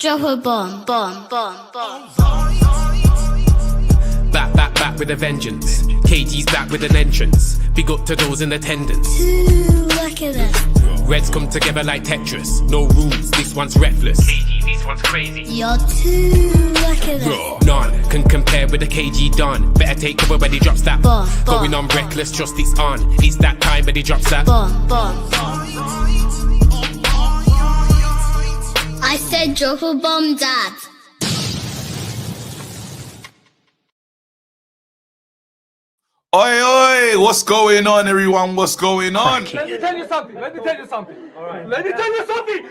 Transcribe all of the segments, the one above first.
Drop a bomb, bomb, bomb, bomb. Back with a vengeance. KG's back with an entrance. Big up to those in attendance. Look at that. Reds come together like Tetris. No rules, this one's reckless. KG, this one's crazy. You're too lucky that. None can compare with the KG Don. Better take cover when he drops that. Bomb, Going bomb, on reckless, just it's on. It's that time when he drops that. Bomb, bomb. I said drop a bomb, Dad. Oi, what's going on, everyone? What's going on? Let me tell you something. All right. Let me tell you something.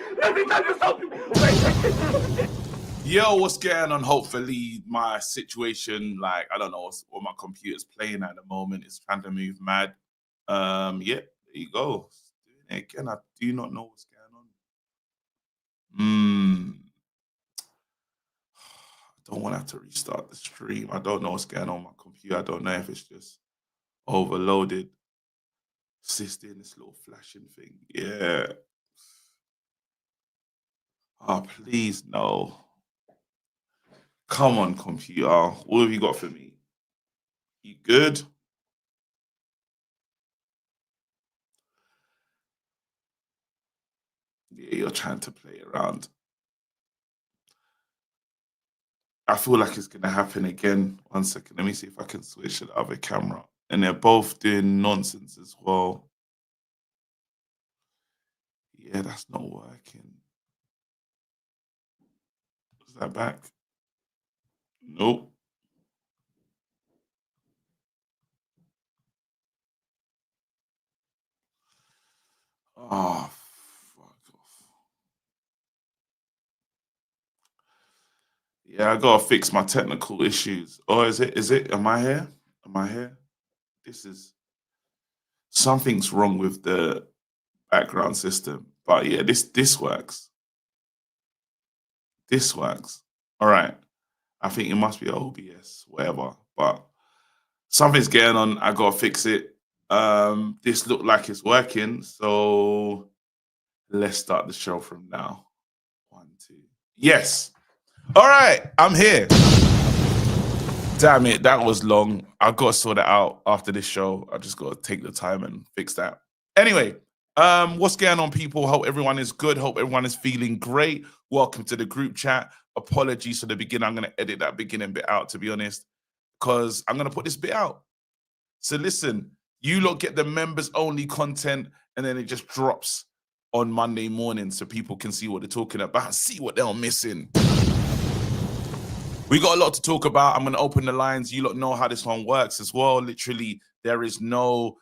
Yo, what's going on? Hopefully, my situation, like, I don't know what my computer's playing at the moment. It's trying to move mad. Yeah, there you go. Doing it again. I do not know what's going on. I don't want to have to restart the stream. I don't know what's going on with my computer. I don't know if it's just overloaded. Assisting this little flashing thing. Yeah. Oh, please, no. Come on, computer. What have you got for me? You good? Yeah, you're trying to play around. I feel like it's going to happen again. 1 second. Let me see if I can switch to the other camera. And they're both doing nonsense as well. Yeah, that's not working. Is that back? Nope. Oh, fuck off. Yeah, I gotta fix my technical issues. Oh, is it? Am I here? This is something's wrong with the background system. But yeah, this works. This works. All right. I think it must be OBS, whatever. But something's going on. I gotta fix it. This looked like it's working, so let's start the show from now. 1, 2. Yes. All right, I'm here. Damn it, that was long. I got to sort it out after this show. I just got to take the time and fix that. Anyway, what's going on, people? Hope everyone is good. Hope everyone is feeling great. Welcome to the group chat. Apologies for the beginning. I'm going to edit that beginning bit out, to be honest, because I'm going to put this bit out. So listen, you lot get the members-only content, and then it just drops on Monday morning so people can see what they're talking about, see what they're missing. We got a lot to talk about. I'm going to open the lines. You lot know how this one works as well. Literally, there is no...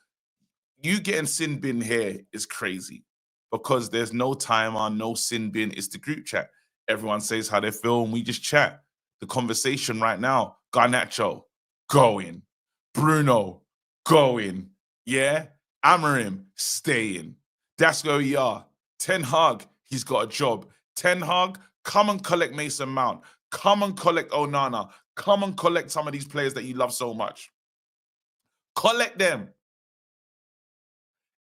You getting sin bin here is crazy because there's no timer, no sin bin. It's the group chat. Everyone says how they feel, and we just chat. The conversation right now, Garnacho, going. Bruno, going. Yeah? Amorim, staying. That's where we are. Ten Hag, he's got a job. Ten Hag, come and collect Mason Mount. Come and collect Onana. Come and collect some of these players that you love so much. Collect them.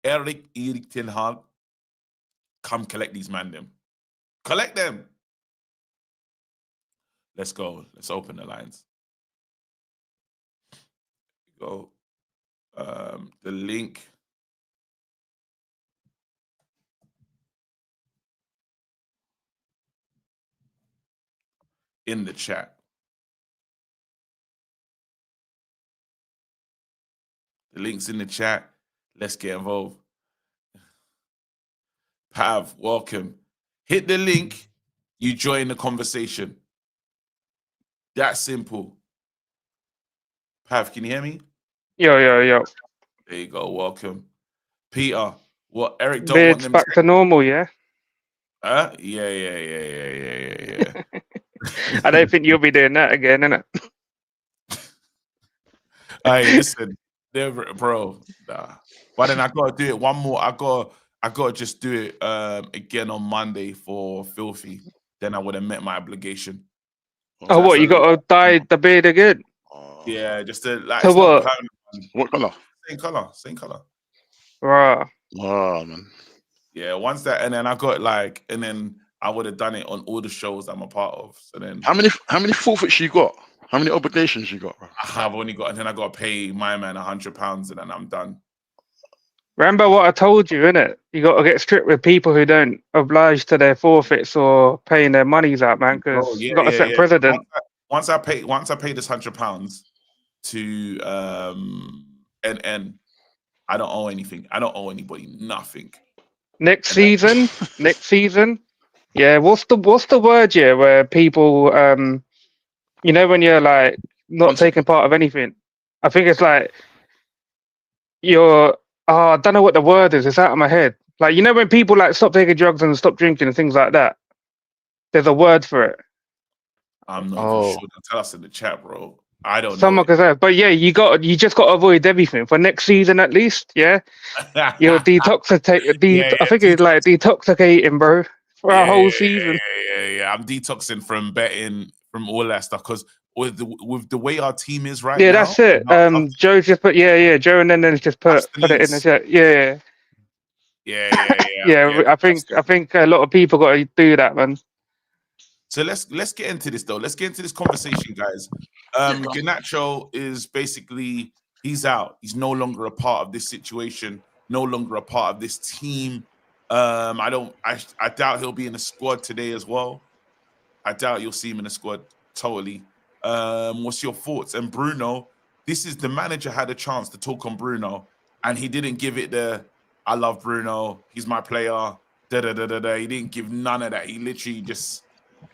Erik Ten Hag, come collect these man them. Collect them. Let's go. Let's open the lines. Go. The link. In the chat. The link's in the chat. Let's get involved. Pav, welcome. Hit the link. You join the conversation. That simple. Pav, can you hear me? Yo. There you go. Welcome. Peter, what Eric don't Beard's want them back to normal, yeah? Yeah. I don't think you'll be doing that again, innit? Hey, listen, bro. Nah. But then I gotta do it one more. I gotta just do it again on Monday for Filthy. Then I would have met my obligation. Oh, what? You got to dye the beard again? Yeah, just to like. To what? What colour? Same color. Right. Oh man. Yeah, once that, and then I got like, and then I would have done it on all the shows I'm a part of. So then How many forfeits you got? How many obligations you got, bro? I've only got, and then I got to pay my man £100, and then I'm done. Remember what I told you, innit? You got to get strict with people who don't oblige to their forfeits or paying their monies out, man, because you got to set precedent. Once I pay this £100 to NN, I don't owe anything. I don't owe anybody nothing. Next season, yeah. What's the word? Yeah, where people, you know, when you're like not taking part of anything. I think it's like you're. Oh, I don't know what the word is. It's out of my head. Like, you know, when people like stop taking drugs and stop drinking and things like that. There's a word for it. I'm not even sure. Tell us in the chat, bro. I don't know. Someone could say, but yeah, you just got to avoid everything for next season at least. Yeah, you're detoxicate. I think it's like detoxicating, bro, for our whole season. Yeah. I'm detoxing from betting, from all that stuff, because with the way our team is right now. Yeah, that's it. Joe just put Joe and then just put it in the chat. Yeah. I think a lot of people got to do that, man. So let's get into this though. Let's get into this conversation, guys. Garnacho is basically, he's out. He's no longer a part of this situation. No longer a part of this team. I doubt he'll be in the squad today as well. I doubt you'll see him in the squad totally. What's your thoughts? And Bruno, this is the manager had a chance to talk on Bruno, and he didn't give it the I love Bruno, he's my player. He didn't give none of that. He literally just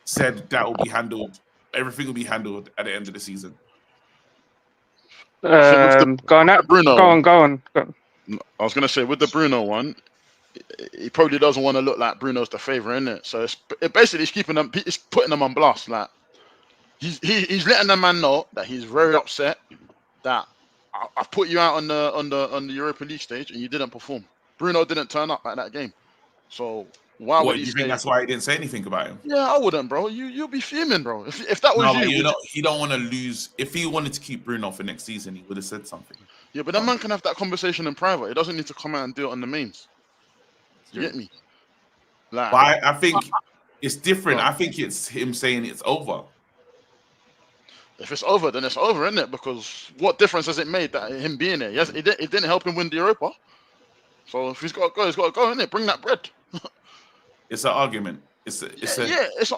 said that will be handled. Everything will be handled at the end of the season. Bruno. Go on. I was gonna say with the Bruno one, he probably doesn't want to look like Bruno's the favourite, innit? So it basically he's keeping them, he's putting them on blast. Like he's letting the man know that he's very upset that I've put you out on the Europa League stage and you didn't perform. Bruno didn't turn up at that game, so why would he? You think that's why he didn't say anything about him? Yeah, I wouldn't, bro. You'll be fuming, bro. If that was he don't want to lose. If he wanted to keep Bruno for next season, he would have said something. Yeah, but that man can have that conversation in private. He doesn't need to come out and do it on the mains. You get me? Like, but I think it's different. I think it's him saying it's over. If it's over, then it's over, isn't it? Because what difference has it made that him being there? Yes, it didn't help him win the Europa. So if he's got to go, isn't it? Bring that bread. It's an argument. It's an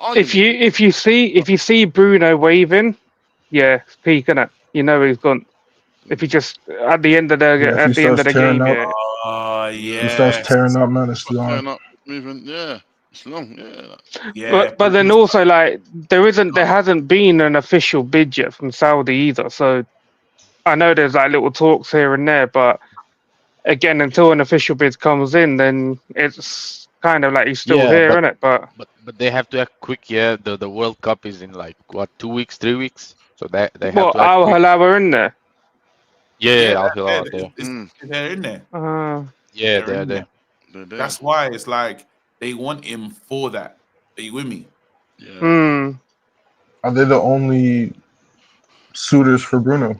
argument. If you see Bruno waving, yeah, it's peak, innit? You know he's gone. If he just at the end of the game, he starts tearing up, man. It's long. Tearing up, moving, it's long, But then also like there hasn't been an official bid yet from Saudi either. So I know there's like little talks here and there, but again, until an official bid comes in, then it's kind of like he's still here, isn't it? But they have to act quick. Yeah, the World Cup is in like what 2 weeks, 3 weeks. So they have to. Al Hilal are in there. Yeah, Al Hilal there. They're in there. Yeah, they're there. That's why it's like they want him for that. Are you with me? Yeah. Are they the only suitors for Bruno?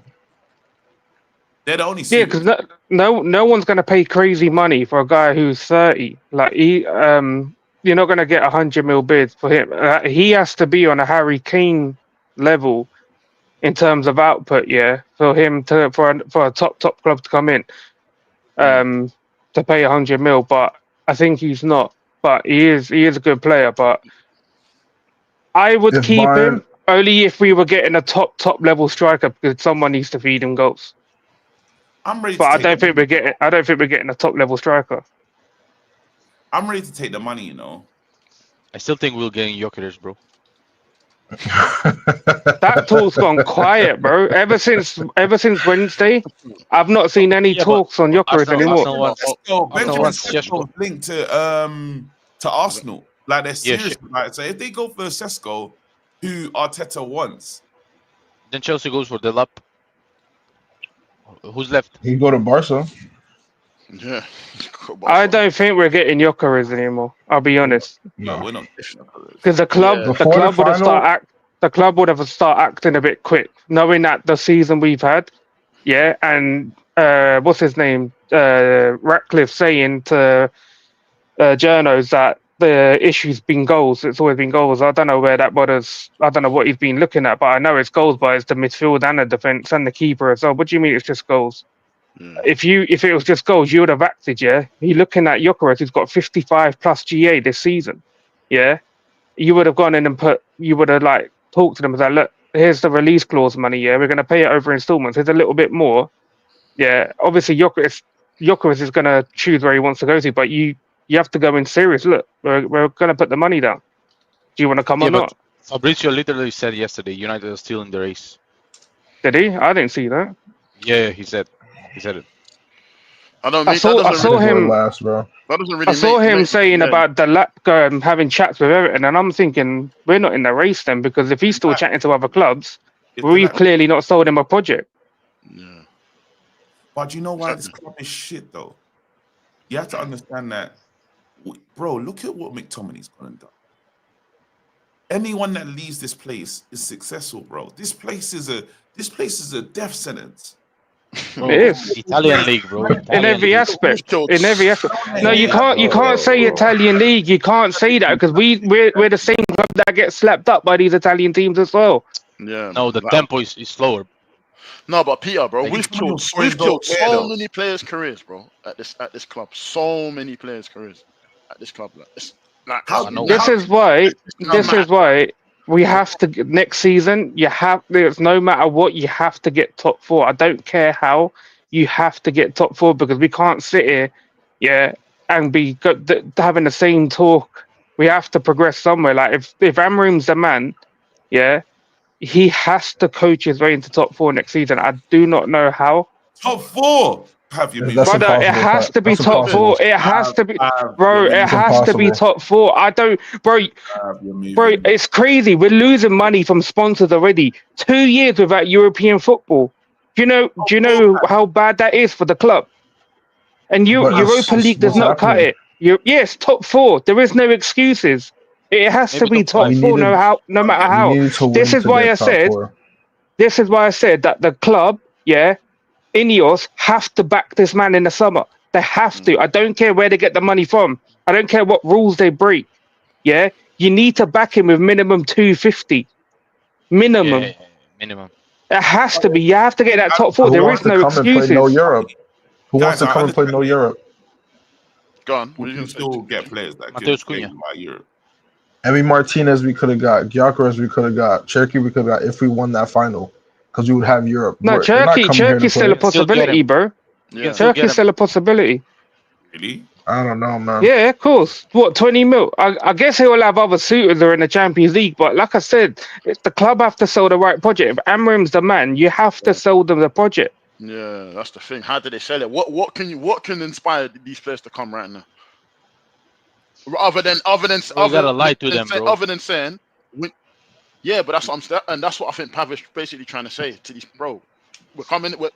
They're the only suitors. Yeah, because no one's going to pay crazy money for a guy who's 30. Like you're not going to get 100 mil bids for him. He has to be on a Harry Kane level in terms of output. Yeah, for him for a top club to come in, to pay 100 mil. But I think he's not. But he is a good player. But I would keep him only if we were getting a top level striker, because someone needs to feed him goals. I'm ready. But I don't think we're getting a top level striker. I'm ready to take the money, you know. I still think we'll get Gyökeres, bro. That talk's gone quiet, bro. Ever since Wednesday, I've not seen any talks on Gyökeres anymore. Benjamin's linked to Arsenal. Like they're serious. Like, so if they go for Sesko, who Arteta wants, then Chelsea goes for Delap. Who's left? He go to Barca. Yeah. I don't think we're getting Gyökeres anymore. I'll be honest. No, we're not. Because the club would have started acting a bit quick, knowing that the season we've had, and what's his name, Ratcliffe saying to journos that the issue's been goals. It's always been goals. I don't know where that bothers. I don't know what he's been looking at, but I know it's goals. But it's the midfield and the defense and the keeper as well. What do you mean it's just goals? If it was just goals, you would have acted. Yeah, you're looking at Gyökeres, who's got 55 plus GA this season. Yeah, you would have gone in and you would have like talked to them and said, look, here's the release clause money. Yeah, we're going to pay it over installments. Here's a little bit more. Yeah, obviously Gyökeres is going to choose where he wants to go to, but you have to go in serious. Look, we're going to put the money down. Do you want to come or not? Fabrizio literally said yesterday, United are still in the race. Did he? I didn't see that. Yeah, he said it. I saw him last, bro. I saw him saying about the lap having chats with Everton, and I'm thinking we're not in the race then, because if he's still chatting to other clubs, we've clearly not sold him a project. Yeah. But you know why this club is shit though? You have to understand that, bro. Look at what McTominay's gone and done. Anyone that leaves this place is successful, bro. This place is a death sentence. Bro, it is Italian league, bro. In every aspect. No, you can't say Italian league. You can't say that because we're the same club that gets slapped up by these Italian teams as well. Yeah. No, the tempo is slower. No, but Peter, bro, we've killed so many players' careers, bro. At this club, so many players' careers at this club. This is why we have to next season. There's no matter what, you have to get top 4. I don't care how, you have to get top 4 because we can't sit here, and be having the same talk. We have to progress somewhere. Like if Amorim's the man, he has to coach his way into top 4 next season. I do not know how. Top 4. Have you been? Brother, it has to be top 4. It has to be, bro. It has to be top 4. I don't, bro. It's crazy. We're losing money from sponsors already. 2 years without European football. Do you know how bad that is for the club? And Europa League does not cut it. Yes, top 4. There is no excuses. It has to be top 4. No matter how. This is why I said that the club, Ineos have to back this man in the summer. They have to. I don't care where they get the money from. I don't care what rules they break. You need to back him with minimum 250. Minimum. Yeah, minimum. It has to be. You have to get that top 4. There is no excuses. Who wants to come and play no Europe? Go on. We can still get players that Mateus can play Cunha. by Europe. Emi Martinez we could have got. Gyökeres we could have got. Cherky we could have got if we won that final. Because we would have Europe. No, Turkey's still a possibility, bro. Yeah. Turkey's still a possibility. Really? I don't know, man. Yeah, of course. What, 20 mil? I guess he will have other suitors that are in the Champions League, but like I said, the club have to sell the right project. If Amorim's the man, you have to sell them the project. Yeah, that's the thing. How do they sell it? What can inspire these players to come right now? Other than saying, yeah, but that's what I'm saying, and that's what I think Pavish basically trying to say to these bro.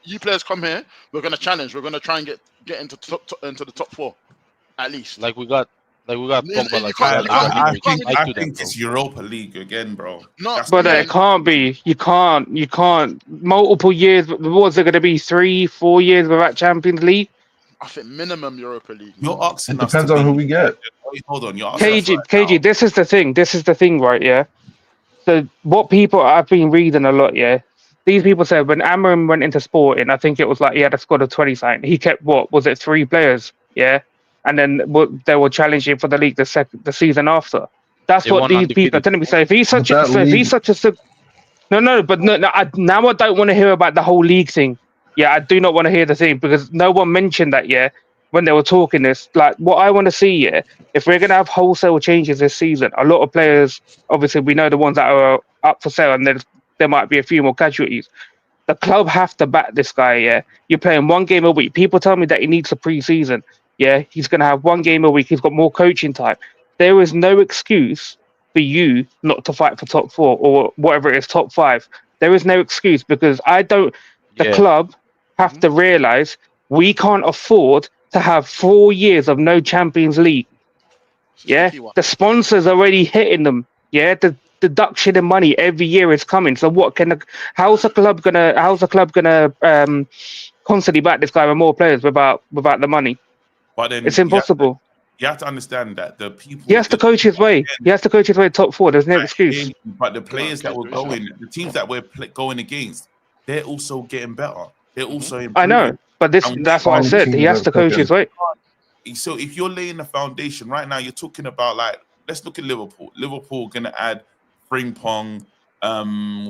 You players come here. We're gonna challenge. We're gonna try and get into the top 4, at least. Like we got Pogba. I think it's Europa League again, bro. No, but it can't be. You can't. Multiple years. What's it gonna be? 3-4 years without Champions League? I think minimum Europa League. You're asking it depends on who we get. Hold on, KG. This is the thing, right? Yeah. So what people I've been reading a lot, these people said when Amorim went into Sporting, I think it was like he had a squad of 20 something. He kept 3 players, and then they were challenging for the league the season after. That's what these people are telling me. So if he's such a now I don't want to hear about the whole league thing. I do not want to hear the thing because no one mentioned that when they were talking this. Like what I want to see, if we're gonna have wholesale changes this season, a lot of players, obviously we know the ones that are up for sale, and there might be a few more casualties. The club have to back this guy. You're playing 1 game a week. People tell me that he needs a pre-season. He's gonna have 1 game a week. He's got more coaching time. There is no excuse for you not to fight for top 4 or whatever it is, top 5. There is no excuse because the club have to realize we can't afford to have 4 years of no Champions League. The sponsors are already hitting them. The deduction in money every year is coming. So how's the club gonna constantly back this guy with more players without the money? But then it's impossible. you have to understand that the people. He has to coach his way. He has to coach his way top 4. There's no excuse. But the players that were going, the teams that we're going against, they're also getting better. They're also improving. I know, but that's what I said. He has to coach his way. So if you're laying the foundation right now, you're talking about like, let's look at Liverpool. Liverpool gonna add Frimpong,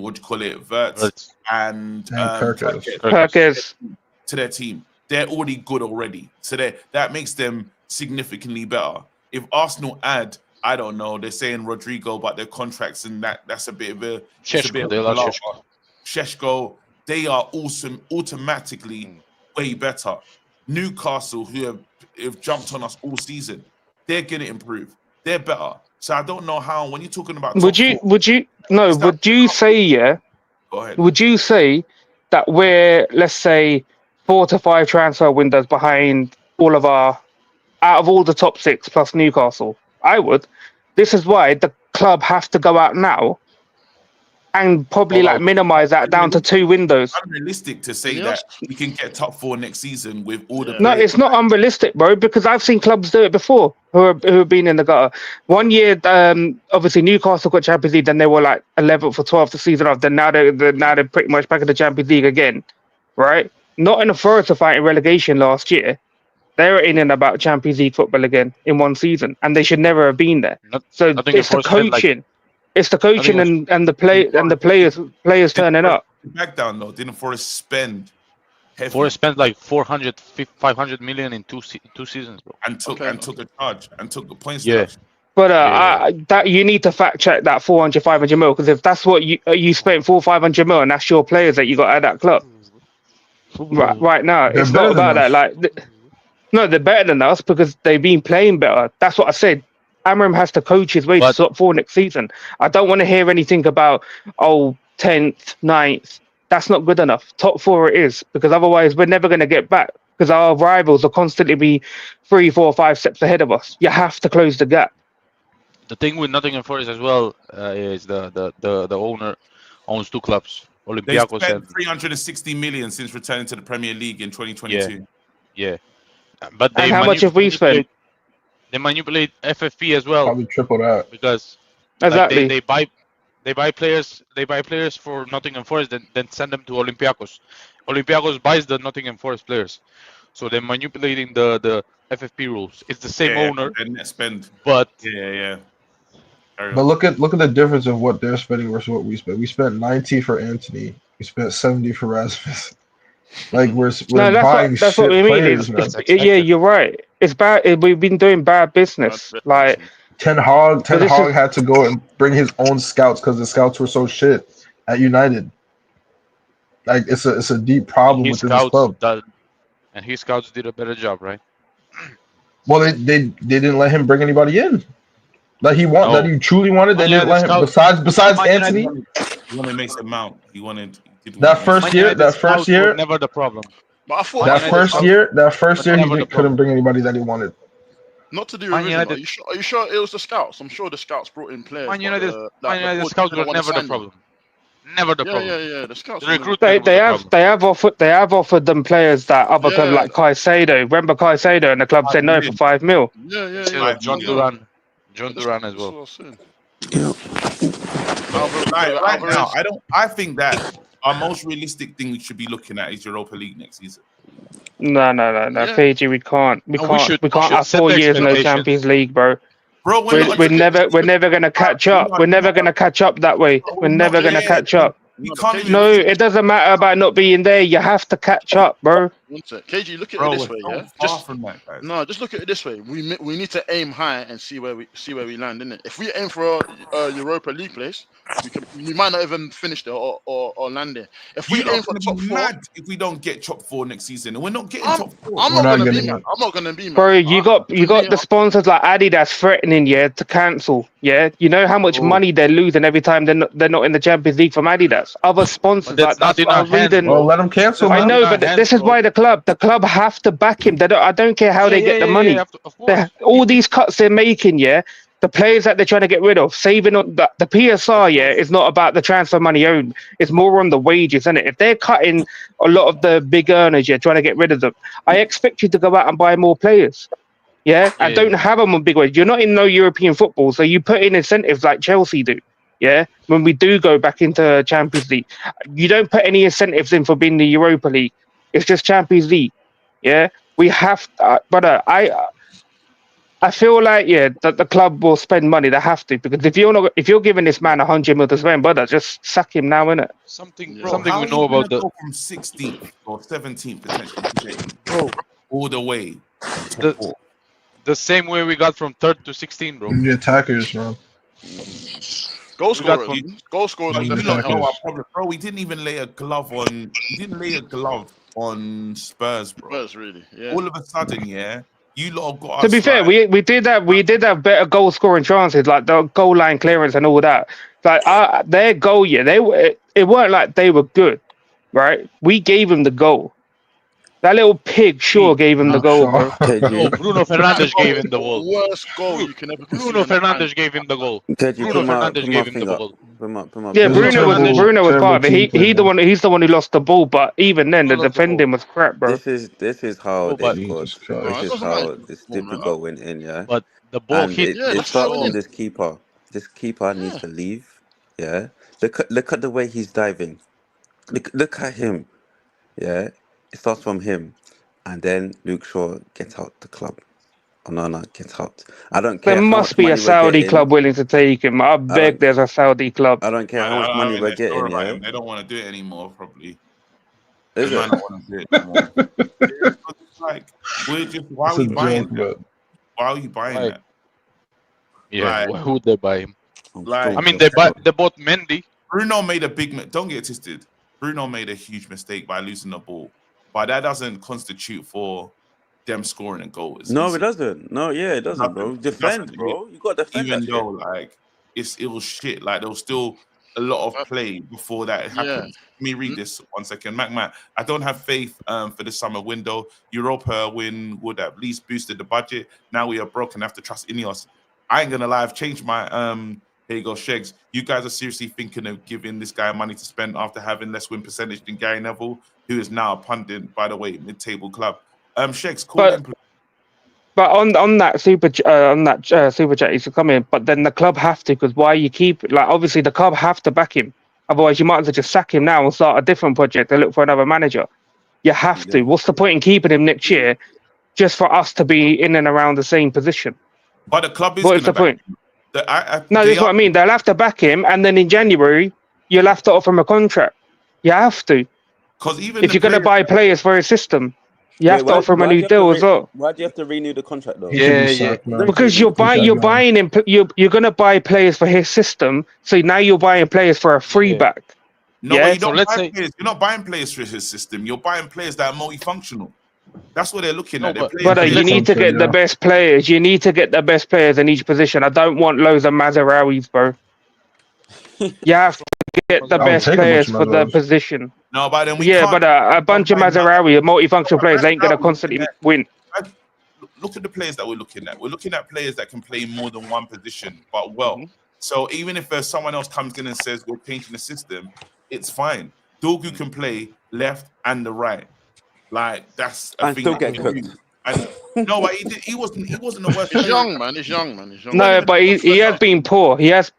what do you call it, Wirtz and Perkins to their team. They're already good already, so that makes them significantly better. If Arsenal add, I don't know, they're saying Rodrigo, but their contracts and that's a bit of a Sheshko. They are awesome, automatically way better. Newcastle, who have jumped on us all season, they're gonna improve. They're better. So I don't know how, when you're talking about would you say Go ahead. Would you say that we're, let's say, 4 to 5 transfer windows behind all of our, out of all the top 6 plus Newcastle? I would. This is why the club has to go out now and probably minimize that down to 2 windows. It's unrealistic to say that we can get top 4 next season with all the. No, it's not unrealistic, bro. Because I've seen clubs do it before who have been in the gutter. One year, obviously Newcastle got Champions League, then they were like 11th or 12th the season after. Then now they're pretty much back in the Champions League again, right? Nottingham Forest are fighting relegation last year. They were in and about Champions League football again in one season, and they should never have been there. So it's the coaching. It's the coaching and the players turning up. Back down though, didn't Forest spend? Forest spent like 500 million in two seasons, bro. And took a charge and took the points. Yeah. But that you need to fact check that 400, 500 mil, because if that's what you spent 500 mil and that's your players that you got at that club, right now it's not about that. Like, no, they're better than us because they've been playing better. That's what I said. Amorim has to coach his way to top 4 next season. I don't want to hear anything about 10th, 9th. That's not good enough. Top 4 it is, because otherwise we're never going to get back, because our rivals will constantly be 3, 4, 5 steps ahead of us. You have to close the gap. The thing with Nottingham Forest as well is the owner owns 2 clubs, Olympiacos. They spent 360 million since returning to the Premier League in 2022. Yeah. But and how much have we spent? They manipulate FFP as well. Probably triple that. Because exactly they buy players for Nottingham Forest, then send them to Olympiacos. Olympiacos buys the Nottingham Forest players, so they're manipulating the FFP rules. It's the same owner, net spend. But but look at the difference of what they're spending versus what we spent. We spent 90 for Anthony. We spent 70 for Rasmus. Like we're buying that's what we mean. Yeah, you're right. It's bad. We've been doing bad business. Like Ten Hag had to go and bring his own scouts because the scouts were so shit at United. Like it's a deep problem with this club. And his scouts did a better job, right? Well, they didn't let him bring anybody in that he truly wanted. They didn't let him. Besides Anthony, he wanted Mason Mount. He wanted. That first year, never the problem. But I thought that first year, he couldn't bring anybody that he wanted. Not to do revision. Are you sure it was the scouts? I'm sure the scouts brought in players. The scouts were never the problem. Never the problem. Yeah. The scouts. They have offered them players that other club like Caicedo. Remember Caicedo, and the club said no for 5 mil. Yeah. John Duran as well. Yeah. Right now, I think that our most realistic thing we should be looking at is Europa League next season. No, KG, we can't have 4 years no Champions League, bro. Bro, we're never gonna catch up. We're never gonna catch up that way. We're never gonna catch up. No, it doesn't matter about not being there. You have to catch up, bro. KG, look at it this way, just look at it this way. We need to aim high and see where we land, innit? If we aim for a Europa League place, we might not even finish there or land there. If we aim for top 4, if we don't get top 4 next season, and we're not getting top 4. I'm not gonna be mad. Bro, you got the sponsors like Adidas threatening to cancel. Yeah, you know how much money they're losing every time they're not in the Champions League from Adidas. Other sponsors like that are reading. Well, let them cancel. I know, but this is why the club have to back him. I don't care how they get the money. All these cuts they're making, the players that they're trying to get rid of, saving on the PSR, is not about the transfer money owned. It's more on the wages, isn't it? If they're cutting a lot of the big earners, trying to get rid of them, I expect you to go out and buy more players. Yeah, and don't have them on big wage. You're not in no European football, so you put in incentives like Chelsea do. Yeah, when we do go back into Champions League, you don't put any incentives in for being the Europa League. It's just Champions League. Yeah, we have, but I feel like that the club will spend money. They have to, because if you're giving this man 100 mil to spend, brother, just sack him now, innit? Something Bro, something how we are know you gonna about the go from 16th or 17th potentially to bro. all the way to The 4th? the same way we got from 3rd to 16, bro. The attackers, bro. Goal We got scorers. from Goal scorers But will you definitely lot know help. our problem, bro. We didn't even lay a glove on. We didn't lay a glove on Spurs, bro. Spurs, really. Yeah. All of a sudden, you lot have got To be us. fair, Like, we did have better goal scoring chances, like the goal line clearance and all that. Like their goal, it weren't like they were good, right? We gave him the goal. That little pig sure gave him the Luke goal, Shaw. bro. no Bruno Fernandes gave him the goal. Worst goal you can ever concede. Bruno on that man. Fernandes gave him the goal. Keji, Bruno put my Fernandes gave him the thing up. goal. Put my Yeah, It was a Bruno was part of it. terrible team He the play, one. He's the one who lost the ball. But even then, the Who lost the ball? defending was crap, bro. This is how No, they but scored. Jesus No, Christ. This it is doesn't how matter. this stupid goal went in, yeah. but the ball And hit. Yeah, it that's starts how it from is. this keeper. This keeper needs Yeah. to leave. Yeah. Look at the way he's diving. Look at him. Yeah. It starts from him, and then Luke Shaw gets out the club. Oh no, get out. I don't There care how must much be a money we're Saudi getting. club willing to take him. I I beg, don't there's a Saudi club. I don't care how much I money mean, we're they're sure getting, about yeah. him. They don't want to do it anymore, probably. Is They might it? not want to do it anymore. It's like, we're just. Why It's are a we buying joke, that? but Why are you buying Why? that? Yeah, Like- why would they buy him? I'm Like- still I mean, just they bought Mendy. Bruno made a don't get it twisted. Bruno made a huge mistake by losing the ball, but that doesn't constitute for them scoring a goal. No, it doesn't. No, yeah, it doesn't, bro. It Defend, doesn't. bro. You got to defend Even that shit. though like it was shit. Like there was still a lot of play before that happened. Yeah. Let me read this 1 second. Mac, I don't have faith for the summer window. Europa win would at least boosted the budget. Now we are broken. Have to trust Ineos. I ain't gonna lie. I've changed my Here you go, Shegs. You guys are seriously thinking of giving this guy money to spend after having less win percentage than Gary Neville, who is now a pundit, by the way, mid-table club. Shegs, call him. But on that super chat, he's come in. But then the club have to, because why you keep obviously the club have to back him. Otherwise, you might as well just sack him now and start a different project and look for another manager. You have to. What's the point in keeping him next year, just for us to be in and around the same position? But the club is. What is the point? No, that's what I mean. They'll have to back him, and then in January, you'll have to offer him a contract. You have to. Because even if you're going to buy players for his system, you have to offer him a new deal as well. Why do you have to renew the contract though? Yeah. Because you're buying him. You're going to buy players for his system. So now you're buying players for a free back. No, but you don't buy players. You're not buying players for his system. You're buying players that are multifunctional. That's what they're looking at. But you need to get the best players. You need to get the best players in each position. I don't want loads of Mazerawis, bro. You have to get the best players for the position. No, but then but a bunch of Mazarawi, multifunctional players, ain't gonna constantly win. Look at the players that we're looking at. We're looking at players that can play more than one position, but well. So even if there's someone else comes in and says we're changing the system, it's fine. Dorgu can play left and the right. Like that's a thing. Still get cooked. No, but he wasn't the worst. He's young, man. He's young. No, but he has been poor. He has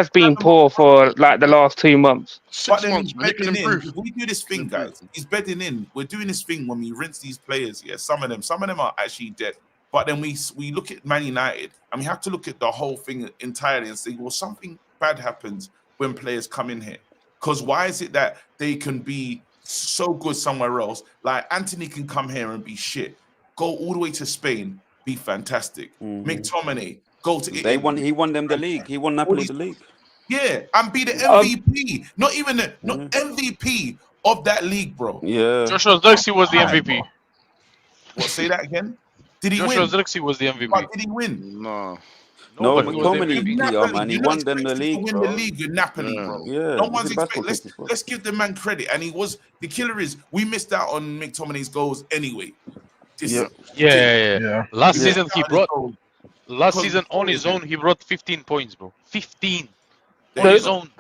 been poor for like the last 2 months. 6 months, man. He can improve. If we do this thing, guys, he's bedding in. We're doing this thing when we rinse these players. Yeah, some of them are actually dead. But then we look at Man United and we have to look at the whole thing entirely and say, well, something bad happens when players come in here. Because why is it that they can be so good somewhere else? Like Anthony can come here and be shit. Go all the way to Spain, be fantastic. McTominay, go to Italy. He won them the league. He won Napoli the league. Yeah, and be the MVP. Not even MVP of that league, bro. Yeah. Joshua Zirkzee was the MVP. What? Say that again. Did he Joshua win? Zirkzee was the MVP. But did he win? No. No, but he was the McTominay, MVP. man. He won them the league, win bro. the league with Napoli, bro. Yeah. No one's expecting. Let's give the man credit, and he was. The killer is we missed out on McTominay's goals anyway. Yeah. Last season he brought. Last season on his own he brought 15 points, bro. 15 on his own.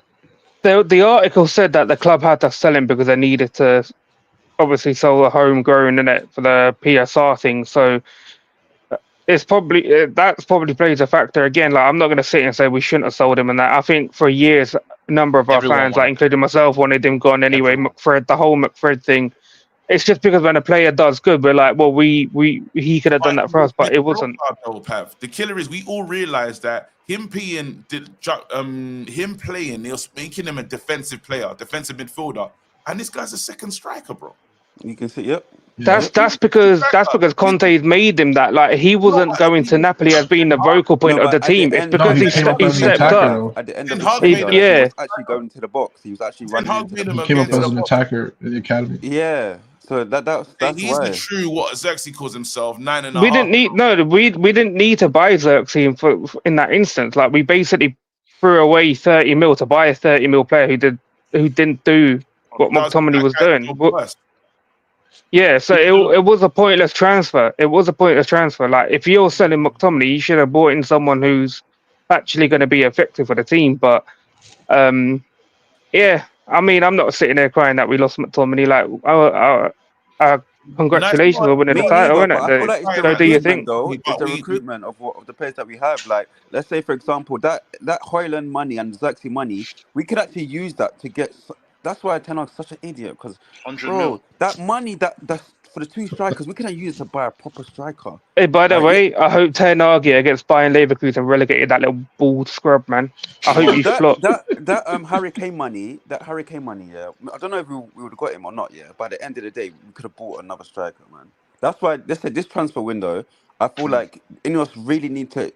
The article said that the club had to sell him because they needed to obviously sell the homegrown in it for the PSR thing. So it's probably that's probably plays a factor again. Like I'm not going to sit and say we shouldn't have sold him and that. I think for years, a number of our Everyone fans, like wanted including myself, wanted him gone anyway. Everyone. McFred, the whole McFred thing. It's just because when a player does good, we're like, well, he could have done that for us, but it wasn't. The killer is we all realized that him playing, it was making him a defensive player, defensive midfielder, and this guy's a second striker, bro. You can see, yep. That's because Conte's made him that. Like he wasn't going to Napoli as being the vocal point of the team. It's because he stepped up. At the end of the season, he was actually going to the box. He was actually running. He came up as an attacker in the academy. Yeah. So that's he's why. the true what Xerxes calls himself 9.5. We didn't need to buy Xerxes in that instance. Like we basically threw away 30 mil to buy a 30 mil player who didn't do what McTominay was doing. Yeah, so it was a pointless transfer. It was a pointless transfer. Like if you're selling McTominay, you should have bought in someone who's actually going to be effective for the team. But yeah. I mean, I'm not sitting there crying that we lost McTominay. Like, congratulations on winning the title, isn't it? I feel like it's the do you recruitment, think? though. It's the recruitment of the players that we have. Like, let's say, for example, that Højlund money and Xerxes money, we could actually use that to get. That's why Ten Hag's such an idiot. Because, bro, that money that's for the two strikers, we could use it to buy a proper striker. Hey, by the way, I hope Ten Hag against Bayern Leverkusen relegated that little bald scrub, man. I hope he flopped. That Hurricane money, yeah. I don't know if we would have got him or not, yeah. By the end of the day, we could have bought another striker, man. That's why they said this transfer window. I feel like Ineos really need to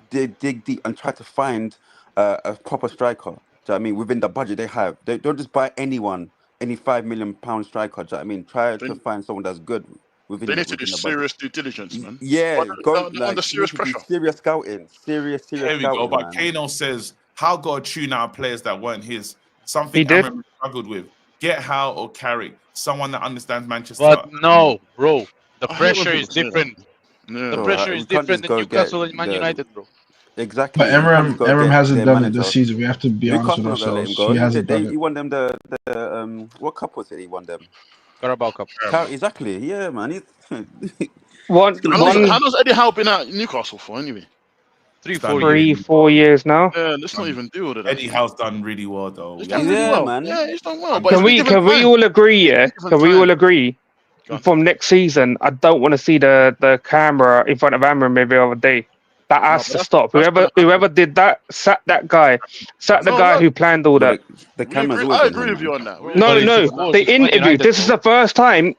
dig deep and try to find a proper striker. Do you know what I mean? Within the budget they have, they don't just buy anyone. Any £5 million striker, do you know what I mean? Try to find someone that's good within. They need to do serious due diligence, man. Yeah, under serious pressure. Serious scouting, serious Here we scouting. go. But Kano says, "How got to tune out players that weren't his? Something he did. Amorim struggled with. Get Howe or Carrick, someone that understands Manchester." But no, bro, the pressure is different. Yeah. The pressure is different than Newcastle and Man United, bro. Exactly. But Amorim hasn't done it this season. We have to be honest with ourselves. He hasn't done it. He won them the what cup was it? He won them. Carabao Cup. Exactly. Yeah, man. How long's Eddie Howe been at Newcastle for anyway? 3-4 years now. Yeah, let's not even deal with it. Eddie Howe's done really well though. He's done really well, man. Yeah, he's done well. But Can we all agree? Yeah, can we all agree? From next season, I don't want to see the camera in front of Amorim every other day. That has to stop. Whoever did that, sack that guy. Sack the guy who planned all that. The cameras. I agree with you on that. No. The interview. This is the first time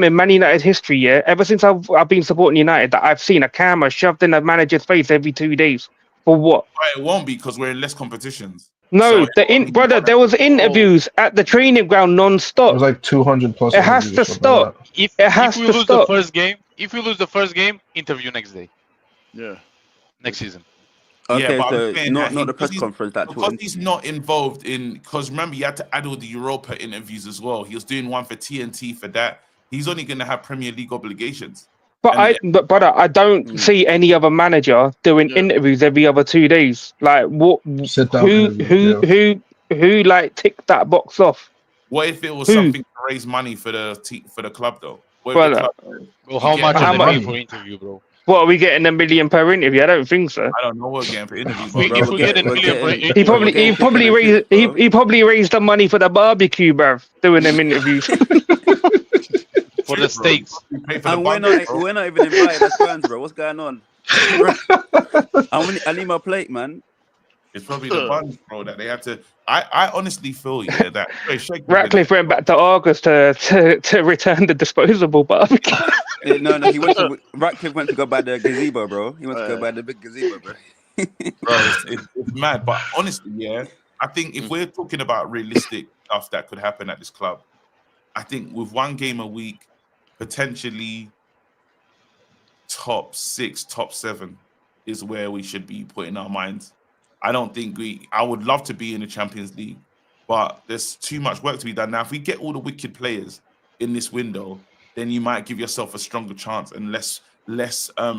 in Man United history, yeah, ever since I've been supporting United, that I've seen a camera shoved in a manager's face every 2 days. For what? It won't be because we're in less competitions. No, brother, there was interviews at the training ground non-stop. It was like 200 plus. It has to stop. If we lose the first game, interview next day. Yeah. Next season. Okay, yeah, so not the press conference. Because he's not involved in. Because remember, you had to add all the Europa interviews as well. He was doing one for TNT for that. He's only going to have Premier League obligations. But I don't see any other manager doing interviews every other 2 days. Like what? Who like ticked that box off? What if it was something to raise money for the club though? Well, how much are they paying for interview, bro? What, are we getting $1 million per interview? I don't think so. I don't know what we're getting for interviews. If we get $1 million per interview, he probably raised the money for the barbecue, bruv, doing them interviews. For the steaks. And we're not even invited as fans, bro. What's going on? I need my plate, man. It's probably the buns, bro, that they have to. I honestly feel that Ratcliffe went back to August to return the disposable barbecue. No, Ratcliffe went to go buy the gazebo, bro. He went to go buy the big gazebo, bro. Bro, it's mad. But honestly, yeah, I think if we're talking about realistic stuff that could happen at this club, I think with one game a week, potentially top 6, top 7 is where we should be putting our minds. I don't think I would love to be in the Champions League, but there's too much work to be done. Now, if we get all the wicked players in this window, then you might give yourself a stronger chance and less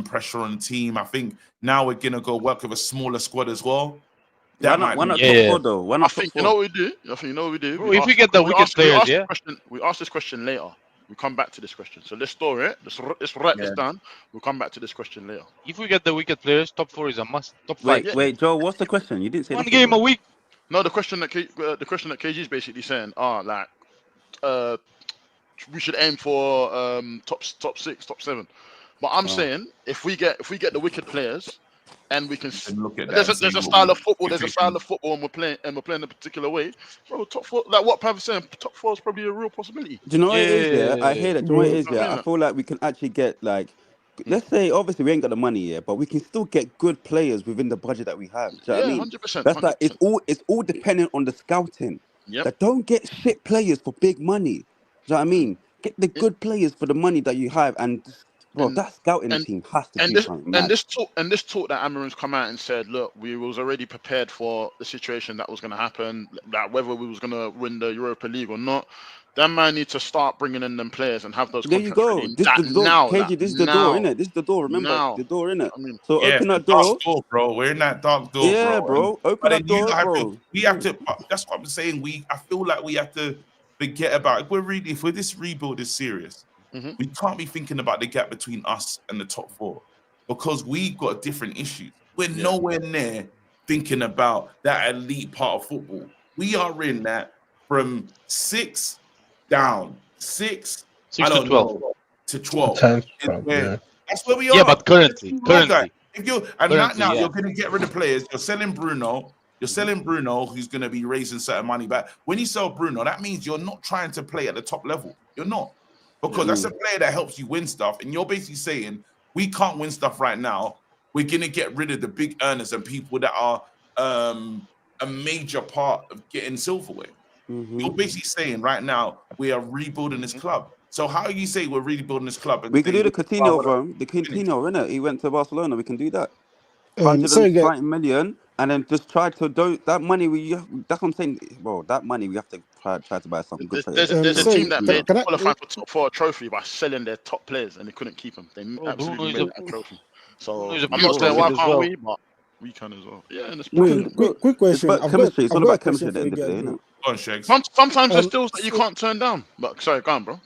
pressure on the team. I think now we're going to go work with a smaller squad as well. Why not top 4 though? Why not top 4? You know what we do? I think you know what we do. Bro, if we get the wicked players, we ask this question later. We come back to this question. So let's store it. Let's write this down. We'll come back to this question later. If we get the wicked players, top 4 is a must. Top 5. Wait, Joe. What's the question? You didn't say One nothing, game bro. a week. No, the question that KG is basically saying, we should aim for top 6, top 7. But I'm saying if we get the wicked players, and we can look at there's a style of football. There's a style of football, and we're playing a particular way. Bro, top 4, like what Pav is saying, top 4 is probably a real possibility. Do you know what it is? Yeah, I hear that. Do you know what it is? Yeah, I feel like we can actually get like, let's say, obviously we ain't got the money yet, but we can still get good players within the budget that we have. Do you know what I mean? 100%. That's like it's all dependent on the scouting. Yep. That don't get shit players for big money. Do you know what I mean? Get the good players for the money that you have, and bro, that scouting team has to do something. And this talk that Amorim's come out and said, look, we was already prepared for the situation that was going to happen, that whether we was going to win the Europa League or not. That man need to start bringing in them players and have those. There you go. This is the door. Now, KG, this is the door, innit? This is the door. Remember, the door, innit? I mean, so open that door. Dark door, bro. We're in that dark door, yeah, bro. Open that door, bro. We have to. That's what I'm saying. I feel like we have to forget about. If this rebuild is serious, we can't be thinking about the gap between us and the top 4 because we've got different issues. We're nowhere near thinking about that elite part of football. We are in that from 6 down. 6 to 12. To 12. 10th, that's where we are. Yeah, but currently. If you're now you're going to get rid of players. You're selling Bruno. Who's going to be raising certain money back. When you sell Bruno, that means you're not trying to play at the top level. You're not. Because that's a player that helps you win stuff. And you're basically saying, we can't win stuff right now. We're going to get rid of the big earners and people that are a major part of getting silverware. You're basically saying right now, we are rebuilding this club. So how you say we're rebuilding this club? We can do the Coutinho, bro. The Coutinho, innit? He went to Barcelona. We can do that. 120 million, and then just try to do that money. That's what I'm saying. Well, that money we have to try to buy something good. There's a team that made qualify for a trophy by selling their top players, and they couldn't keep them. They absolutely made that trophy. So I'm not saying why can't we, but we can as well. Yeah, and quick question. It's chemistry. It's all about chemistry at the end of the day, innit? Sometimes there's deals that you can't turn down. But sorry, go on, bro.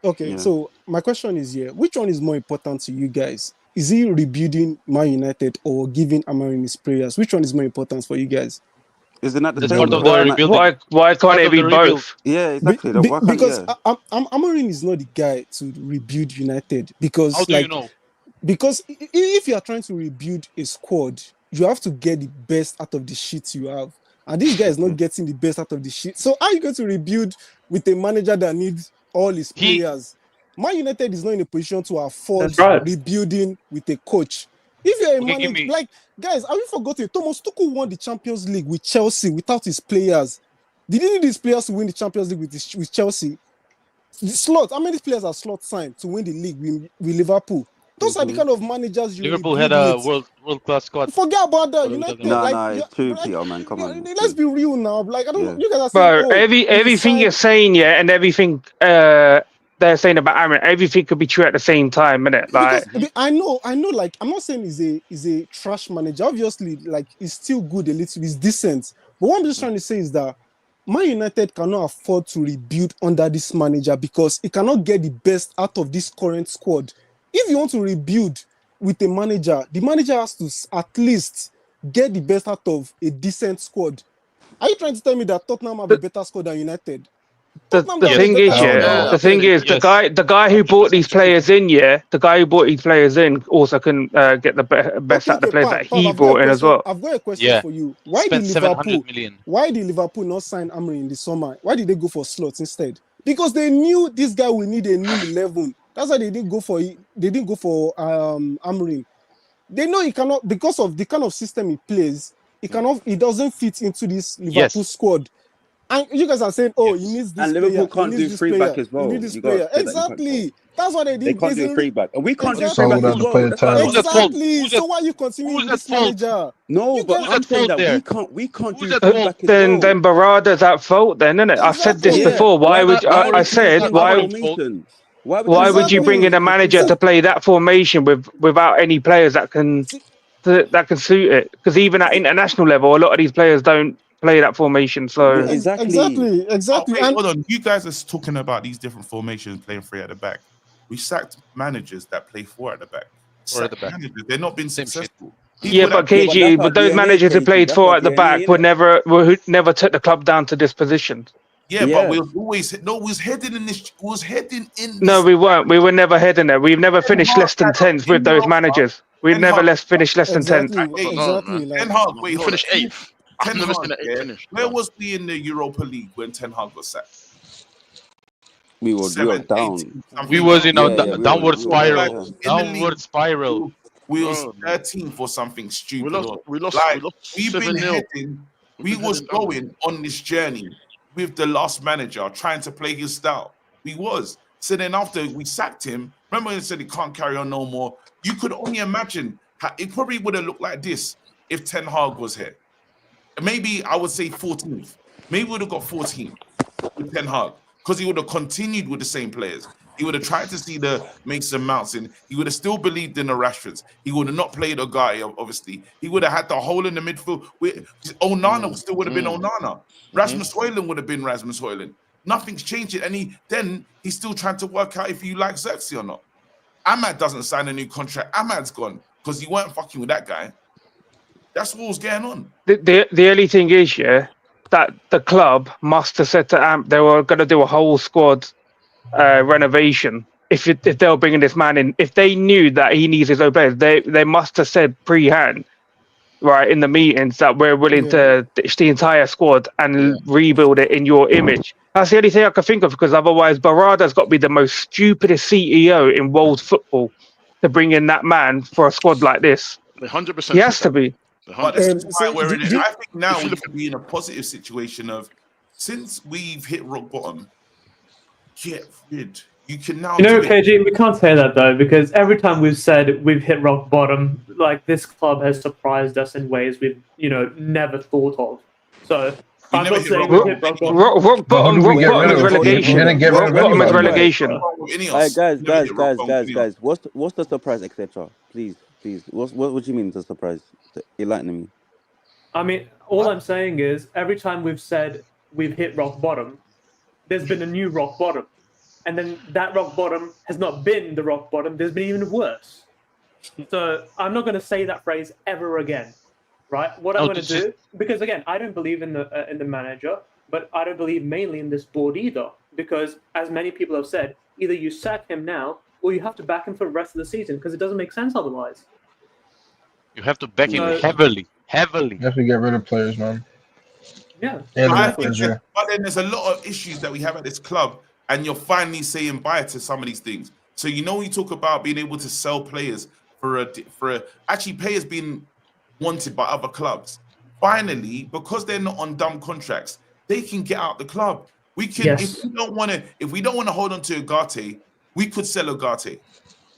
Okay, so my question is here: which one is more important to you guys? Is he rebuilding Man United or giving Amorim his prayers? Which one is more important for you guys? Isn't that the same? Why can't it be both? Yeah, exactly. Because Amorim is not the guy to rebuild United. Because how do you know? Because if you are trying to rebuild a squad, you have to get the best out of the shit you have. And this guy is not getting the best out of the shit. So how are you going to rebuild with a manager that needs all his players? Man United is not in a position to afford rebuilding with a coach. If you're a manager, like, guys, have you forgotten? Thomas Tuchel won the Champions League with Chelsea without his players. Did he need his players to win the Champions League with Chelsea? The slot, how many players are slot signed to win the league with Liverpool? Those are the kind of managers you Liverpool had a world-class squad. Forget about that. United, no, it's true, Peter, man. Come on. Let's be real now. Like, I don't. You guys are saying, everything you're saying, and everything they're saying about Aaron, everything could be true at the same time, innit? Like, because I know. Like, I'm not saying he's a trash manager. Obviously, like, he's still good a little. He's decent. But what I'm just trying to say is that Man United cannot afford to rebuild under this manager because he cannot get the best out of this current squad. If you want to rebuild with a manager, the manager has to at least get the best out of a decent squad. Are you trying to tell me that Tottenham have a better squad than United? The thing is, the guy who brought these players in, also can get the best out of the players that he brought in as well. I've got a question for you. Why did Liverpool not sign Amorim in the summer? Why did they go for slots instead? Because they knew this guy will need a new 11. That's why they didn't go for Amorim. They know he cannot, because of the kind of system he plays. He doesn't fit into this Liverpool squad. And you guys are saying, he needs this. And Liverpool can't do free back as well. Exactly. That's what they did. They can't do free back, and we can't do free back as well. Exactly. So why are you continuing with this manager? No, but I'm saying that we can't do free back as well. Then Barada's at fault, then, isn't it? I've said this before. Why would Why would you bring in a manager to play that formation without any players that can suit it? Because even at international level, a lot of these players don't play that formation. So Exactly. Oh, wait, And hold on. You guys are talking about these different formations playing 3 at the back. We sacked managers that play 4 at the back. 4 at the Sacked back. managers. They're not been Same shit. successful. yeah, People but that Yeah, but that's KG, our but those DNA, managers who KG. played That's 4 our at the DNA, back were innit? who never took the club down to this position. Yeah, but Yeah. we always we was heading in this. We was heading in No, this. we weren't. We were never heading there. We've never finished less than 10th with In those Europa, managers. We've Ten never Hag. finished less than 10th. I don't know, man. Ten Hag. Wait, We hold on. finished 8th. I've Ten never seen Hag. an 8th Yeah. finish. Where was we in the Europa League when Ten Hag got sacked? We were 7, down. 18, something We was in Yeah, a yeah, we downward were spiral. yeah. in the Downward league. spiral. We was Oh, man. 13th or something stupid. We lost Like, we've been 7-0. heading. We was going on this journey with the last manager trying to play his style. We was. So then after we sacked him, remember he said he can't carry on no more. You could only imagine how it probably would have looked like this if Ten Hag was here. Maybe I would say 14th. Maybe we would have got 14th with Ten Hag because he would have continued with the same players. He would have tried to see the Mason Mounts in. He would have still believed in the Rashfords. He would have not played Ogai, obviously. He would have had the hole in the midfield. Onana still would have been Onana. Rasmus Højlund would have been Rasmus Højlund. Nothing's changed it. And he's still trying to work out if you like Xerxes or not. Ahmad doesn't sign a new contract. Ahmad's gone because you weren't fucking with that guy. That's what was going on. The only thing is, yeah, that the club must have said to Amp they were going to do a whole squad renovation. If they were bringing this man in, if they knew that he needs his own players, they must have said pre-hand, right, in the meetings that we're willing to ditch the entire squad and rebuild it in your image. That's the only thing I can think of, because otherwise Barada's got to be the most stupidest CEO in world football to bring in that man for a squad like this. 100%. He has to be. But this is why we're in it. I think now we can be in a positive situation of, since we've hit rock bottom, get rid. You can now. You know, KG, we can't say that though, because every time we've said we've hit rock bottom, like this club has surprised us in ways we've never thought of. So I'm not saying we've hit rock bottom. Rock bottom is relegation. Rock bottom is relegation. Guys. What's the surprise, etc.? Please. What do you mean the surprise? Enlighten me. I mean, all I'm saying is every time we've said we've hit rock bottom, there's been a new rock bottom. And then that rock bottom has not been the rock bottom. There's been even worse. So I'm not going to say that phrase ever again, right? What I'm going to do, because again, I don't believe in the manager, but I don't believe mainly in this board either. Because as many people have said, either you sack him now or you have to back him for the rest of the season, because it doesn't make sense otherwise. You have to back him heavily. You have to get rid of players, man. Yeah. But then there's a lot of issues that we have at this club, and you're finally saying bye to some of these things. So you talk about being able to sell players for actually players being wanted by other clubs. Finally, because they're not on dumb contracts, they can get out the club. We can if we don't want to hold on to Ugarte, we could sell Ugarte.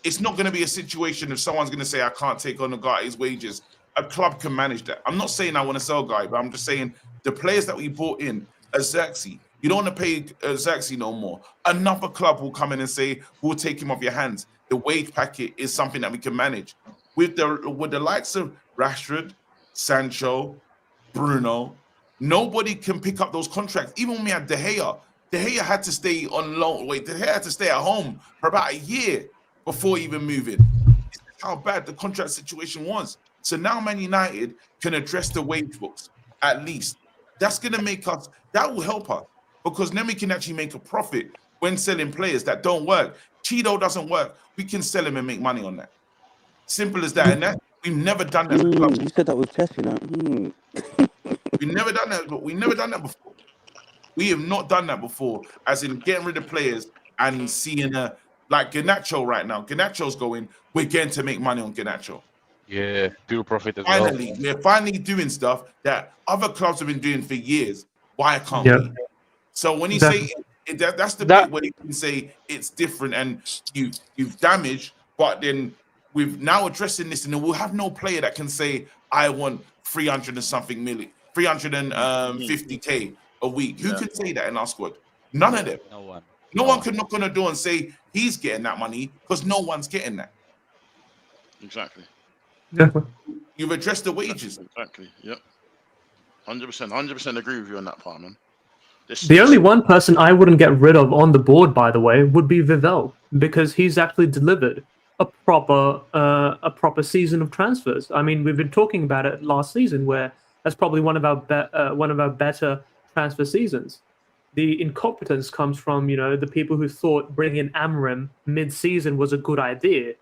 It's not going to be a situation if someone's going to say, I can't take on Ugate's wages. A club can manage that. I'm not saying I want to sell Guy, but I'm just saying the players that we bought in, Xerxes, you don't want to pay Xerxes no more. Another club will come in and say, we'll take him off your hands. The wage packet is something that we can manage. With the likes of Rashford, Sancho, Bruno, nobody can pick up those contracts. Even when we had De Gea had to stay on loan. De Gea had to stay at home for about a year before even moving. That's how bad the contract situation was. So now Man United can address the wage books, at least. That's going to make us, that will help us, because then we can actually make a profit when selling players that don't work. Cheeto doesn't work. We can sell him and make money on that. Simple as that. And we've never done that. You said that with Chess, you know. We've never done that, but we've never done that before. We have not done that before, as in getting rid of players and seeing like Garnacho right now. Garnacho's going, we're getting to make money on Garnacho. Yeah, pure profit as Finally, we're finally doing stuff that other clubs have been doing for years. Why can't we? So when you say that's the bit where you can say it's different and you've damaged, but then we've now addressing this, and then we'll have no player that can say I want 300 and something million, 350K a week. Who could say that in our squad? None of them. No one. No one could knock on the door and say he's getting that money, because no one's getting that. Exactly. You've addressed the wages. Exactly. Yep. 100% agree with you on that part, man. The only one person I wouldn't get rid of on the board, by the way, would be Vivell, because he's actually delivered a proper season of transfers. I mean, we've been talking about it last season, where that's probably one of our better transfer seasons. The incompetence comes from the people who thought bringing in Amorim mid-season was a good idea,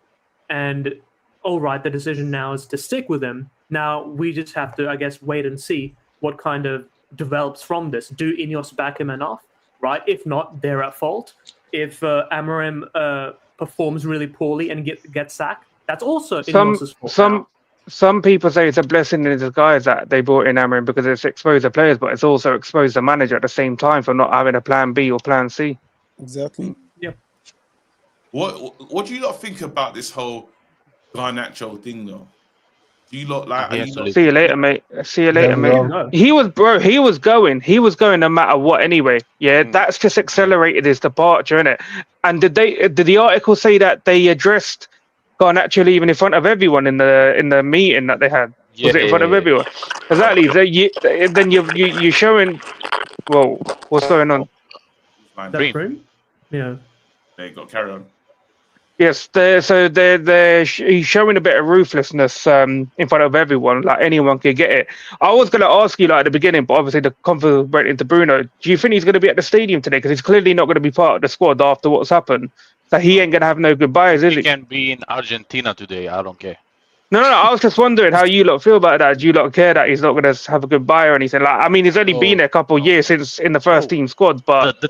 and all right, the decision now is to stick with him. Now we just have to, I guess, wait and see what kind of develops from this. Do Ineos back him enough? Right? If not, they're at fault. If Amorim performs really poorly and gets sacked, that's also Ineos' fault. Some people say it's a blessing in disguise that they brought in Amorim because it's exposed the players, but it's also exposed the manager at the same time for not having a plan B or plan C. Exactly. Yeah. What do you lot think about this whole Garnacho thing, though? Do you lot like? See you later, mate. See you later, mate. He was going no matter what anyway. Yeah, that's just accelerated his departure, innit? And did the article say that they addressed Garnacho leaving in front of everyone in the meeting that they had? Was it in front of everyone? Exactly. Then you're showing. Well, what's going on? Dream? Yeah. There you go. Carry on. Yes, he's showing a bit of ruthlessness in front of everyone. Like anyone could get it. I was going to ask you at the beginning, but obviously the conference went into Bruno. Do you think he's going to be at the stadium today? Because he's clearly not going to be part of the squad after what's happened. So he ain't going to have no goodbyes, is he? He can be in Argentina today. I don't care. No. I was just wondering how you lot feel about that. Do you lot care that he's not going to have a goodbye or anything? Like, I mean, he's only been there a couple of years since in the first team squad, but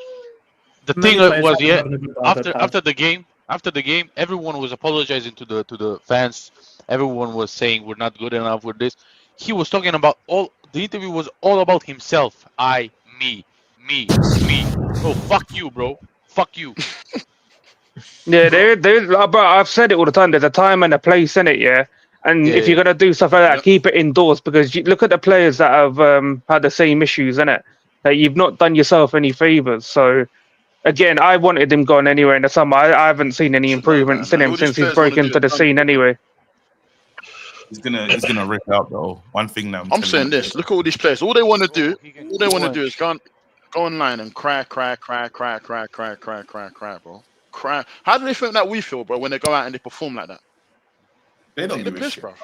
the thing was, after the game, everyone was apologizing to the fans. Everyone was saying we're not good enough with this. He was talking about the interview was all about himself. Me. Oh, fuck you, bro. Fuck you. Yeah, but I've said it all the time. There's a time and a place in it, yeah. And if you're gonna do stuff like that, keep it indoors because look at the players that have had the same issues, innit? That you've not done yourself any favors. So again, I wanted him gone anyway in the summer. I haven't seen any improvements in him since he's broken into the scene anyway. He's gonna rip out though. One thing now. I'm saying this. Look at all these players. All they want to do is go online and cry, bro. Cry. How do they think that we feel, bro, when they go out and they perform like that? They don't give a shit, bro.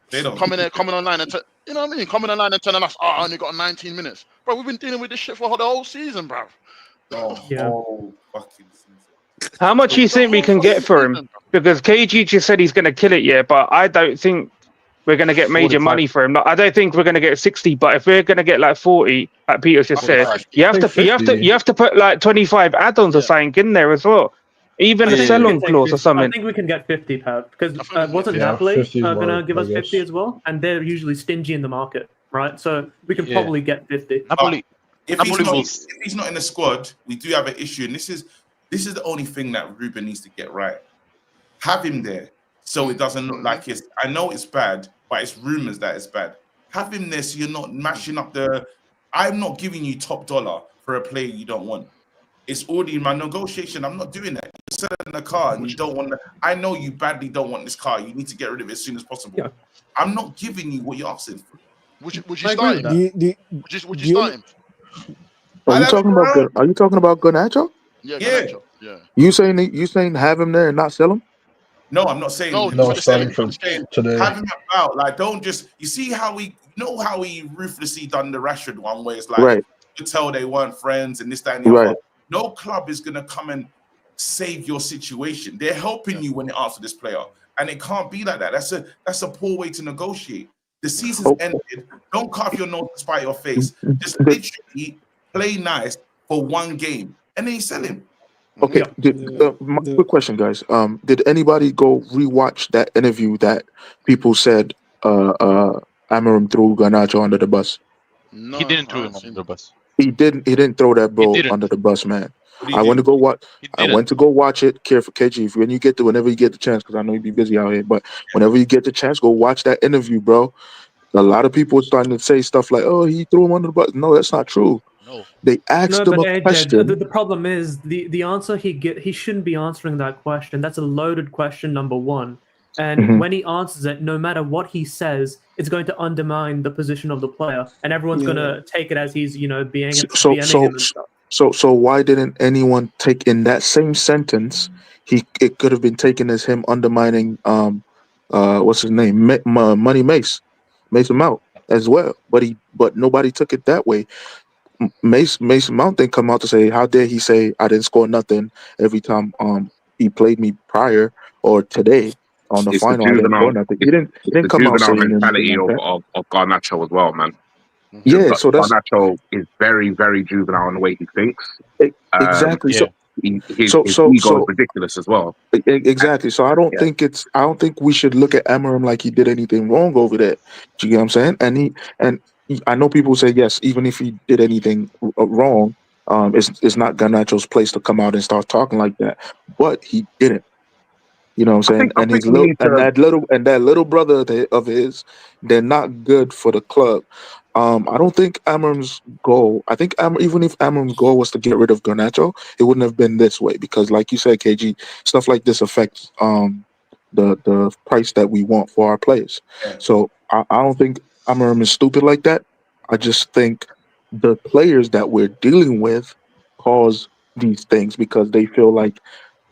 They don't coming online and you know what I mean? Coming online and telling us, I only got 19 minutes, bro. We've been dealing with this shit for the whole season, bro. Fucking season. How much do you think we can get for him? Because KG just said he's going to kill it, yeah, but I don't think we're going to get major money for him. I don't think we're going to get 60, but if we're going to get like 40, like Peter's just said, you have to put like 25 add-ons or something in there as well. Even a sell-on clause or something. I think we can get 50, Pav, because wasn't Napoli going to give us 50 as well? And they're usually stingy in the market, right? So we can probably get 50. Napoli. If he's not in the squad, we do have an issue, and this is the only thing that Ruben needs to get right. Have him there so it doesn't look like it's. I know it's bad, but it's rumors that it's bad. Have him there so you're not mashing up the. I'm not giving you top dollar for a player you don't want. It's already in my negotiation. I'm not doing that. You're selling a car and you don't want to. I know you badly don't want this car. You need to get rid of it as soon as possible. Yeah. I'm not giving you what you're asking for. Would you start him? Would you start him? Are you talking about Garnacho? Yeah. Garnacho. Yeah. You saying have him there and not sell him? No, I'm not saying starting from today. Have him out. Like, don't just. You see how he ruthlessly done the Rashford one, where it's like you could tell they weren't friends and this, that, and the other. No club is gonna come and save your situation. They're helping you when they ask for this player, and it can't be like that. That's a poor way to negotiate. The season's ended. Don't carve your nose to spite your face. Just literally play nice for one game, and then you sell him. Okay. My quick question, guys. Did anybody go rewatch that interview that people said Amorim threw Garnacho under the bus? No, he didn't throw him under the bus. He didn't throw that bro under the bus, man. I went to go watch it. Care for KG whenever you get the chance, because I know you'd be busy out here. But whenever you get the chance, go watch that interview, bro. A lot of people are starting to say stuff like, "Oh, he threw him under the bus." No, that's not true. No, they asked him a question. The problem is the answer he shouldn't be answering that question. That's a loaded question. Number one. And when he answers it, no matter what he says, it's going to undermine the position of the player, and everyone's going to take it as he's, BMing him and stuff. So why didn't anyone take in that same sentence? It could have been taken as him undermining what's his name, Money Mason Mount as well. But nobody took it that way. Mason Mount didn't come out to say, how dare he say I didn't score nothing every time he played me prior or today on the It's final. I didn't score nothing. He didn't come out saying mentality anything like of Garnacho as well, man. Yeah, so that's Garnacho is very, very juvenile in the way he thinks. Exactly. His ego is ridiculous as well. Exactly. So I don't think we should look at Amorim like he did anything wrong over there. Do you get what I'm saying? And I know people say yes, even if he did anything wrong, it's not Garnacho's place to come out and start talking like that. But he didn't. You know what I'm saying? And his that little brother of his, they're not good for the club. I don't think Amorim's goal. I think even if Amorim's goal was to get rid of Garnacho, it wouldn't have been this way because, like you said, KG, stuff like this affects the price that we want for our players. Yeah. So I don't think Amorim is stupid like that. I just think the players that we're dealing with cause these things because they feel like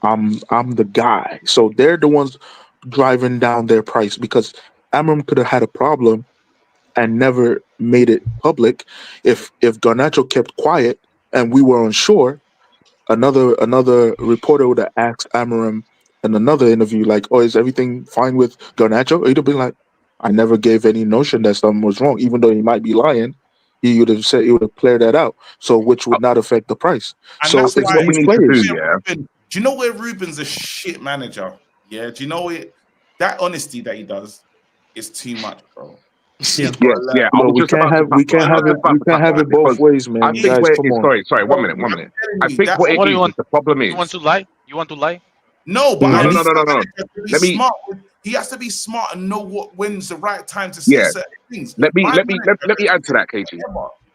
I'm the guy. So they're the ones driving down their price because Amorim could have had a problem and never made it public if Garnacho kept quiet and we were unsure. Another reporter would have asked Amorim in another interview, like, "Oh, is everything fine with Garnacho?" He'd have been like, "I never gave any notion that something was wrong, even though he might be lying." He would have said he would have cleared that out, so which would not affect the price. And so that's it's why these players. Do you know where Ruben's a shit manager? Yeah. Do you know it? That honesty that he does is too much, bro. Yeah. But we can't have it both ways, man. I think Guys, come on. sorry, 1 minute. I think what it is, the problem is. You want to lie? You want to lie? No, but No. Let me. Smart. He has to be smart and know when's the right time to say certain things. Let me add to that, KG.